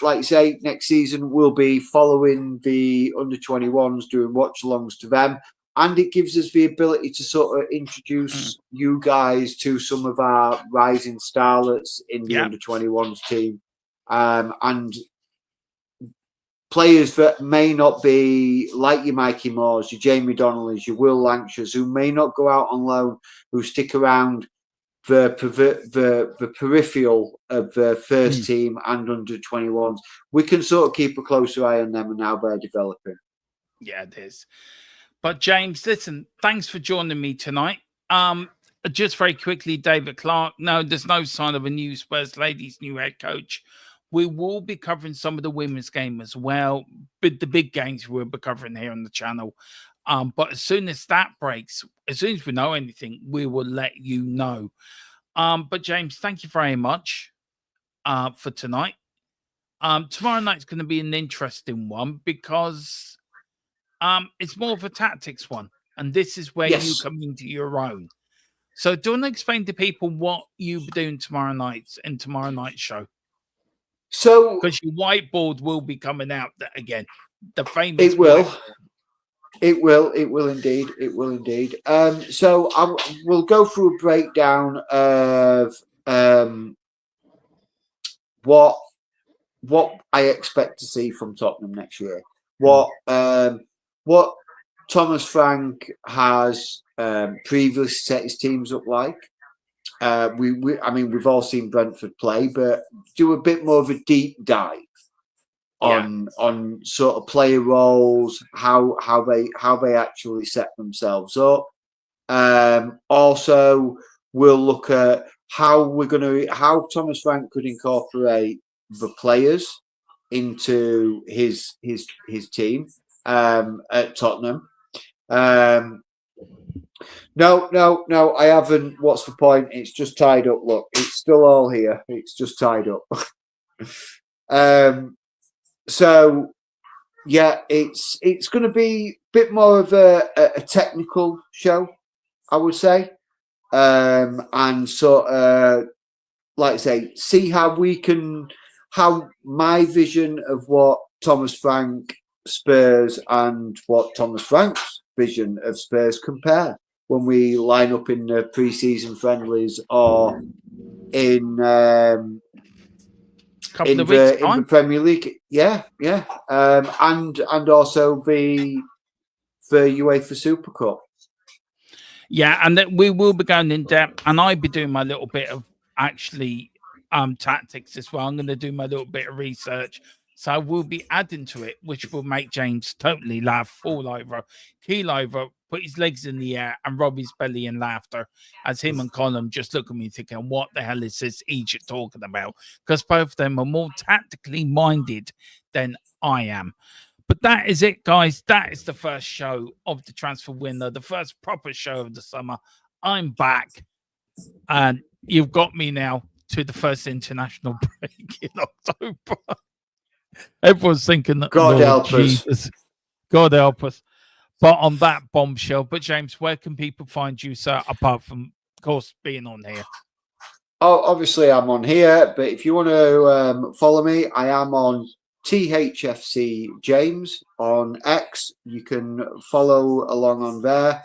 like you say, next season we'll be following the under-21s, doing watch-alongs to them, and it gives us the ability to sort of introduce you guys to some of our rising starlets in the under-21s team. And players that may not be like your Mikey Moores, your Jamie Donnellys, your Will Lancashires, who may not go out on loan, who stick around the peripheral of the first team and under-21s. We can sort of keep a closer eye on them and how they're developing. Yeah, it is. But James, listen, thanks for joining me tonight. Just very quickly, David Clark. No, there's no sign of a new Spurs ladies' new head coach. We will be covering some of the women's game as well, but the big games we'll be covering here on the channel. But as soon as that breaks, as soon as we know anything, we will let you know. But James, thank you very much for tonight. Tomorrow night's going to be an interesting one because it's more of a tactics one. And this is where you come into your own. So do you want to explain to people what you'll be doing tomorrow night in tomorrow night's show? So Because your whiteboard will be coming out again. The famous it will. whiteboard. It will indeed. It will indeed. So we'll go through a breakdown of what I expect to see from Tottenham next year. What Thomas Frank has previously set his teams up like. I mean, we've all seen Brentford play, but do a bit more of a deep dive on sort of player roles, how they actually set themselves up. Also, we'll look at how Thomas Frank could incorporate the players into his team at Tottenham. No, I haven't. What's the point? It's just tied up. Look, it's still all here. It's just tied up. So yeah, it's going to be a bit more of a technical show, I would say, and sort of, like I say, see how my vision of what Thomas Frank Spurs and what Thomas Frank's vision of Spurs compare when we line up in the pre-season friendlies or in the Premier League. Yeah. And also the UEFA Super Cup. Yeah, and that we will be going in depth, and I'll be doing my little bit of actually tactics as well. I'm going to do my little bit of research. So I will be adding to it, which will make James totally laugh, fall over, keel over, put his legs in the air and rub his belly in laughter as him and Colin just look at me thinking, what the hell is this Egypt talking about? Because both of them are more tactically minded than I am. But that is it, guys. That is the first show of the Transfer Window, the first proper show of the summer. I'm back. And you've got me now to the first international break in October. Everyone's thinking that God help us. God help us. But on that bombshell, but James, where can people find you, sir, apart from, of course, being on here? Oh, obviously I'm on here, but if you want to follow me, I am on THFC James on X. You can follow along on there.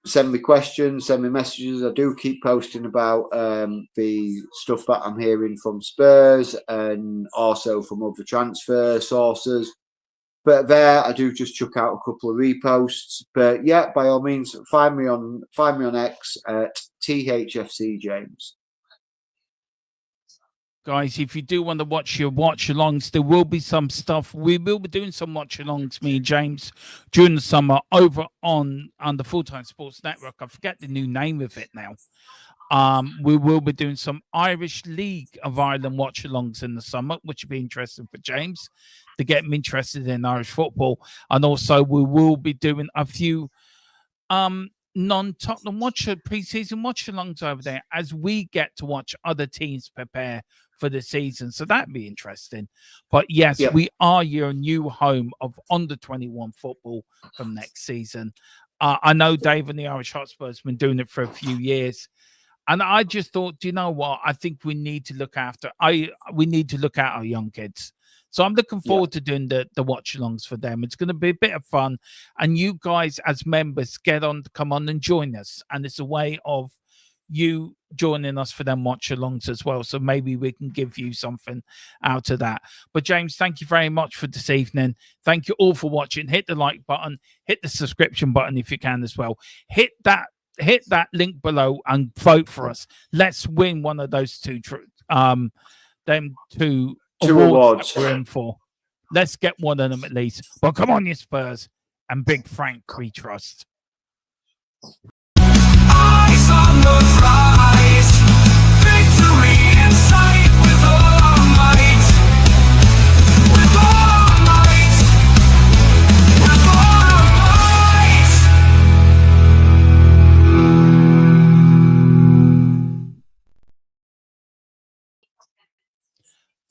Send me questions, send me messages. I do keep posting about the stuff that I'm hearing from Spurs and also from other transfer sources. But there, I do just chuck out a couple of reposts. But yeah, by all means, find me on X at THFC James. Guys, if you do want to watch your watch-alongs, there will be some stuff. We will be doing some watch-alongs, me and James, during the summer over on the Full-Time Sports Network. I forget the new name of it now. We will be doing some Irish League of Ireland watch-alongs in the summer, which will be interesting for James to get him interested in Irish football. And also, we will be doing a few non-Tottenham pre-season watch-alongs over there as we get to watch other teams prepare for the season. So that'd be interesting. But yes, we are your new home of under-21 football from next season. I know Dave and the Irish Hotspurs have been doing it for a few years. And I just thought, do you know what? I think we need to look after we need to look at our young kids. So I'm looking forward to doing the watch-alongs for them. It's going to be a bit of fun. And you guys as members come on and join us. And it's a way of you joining us for them watch-alongs as well. So maybe we can give you something out of that. But James, thank you very much for this evening. Thank you all for watching. Hit the like button. Hit the subscription button if you can as well. Hit that link below and vote for us. Let's win one of those two awards that we're in for. Let's get one of them at least. Well, come on, you Spurs and Big Frank we trust. Eyes on the prize, victory in sight with all might, with all might, with all might.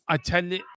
I tell you,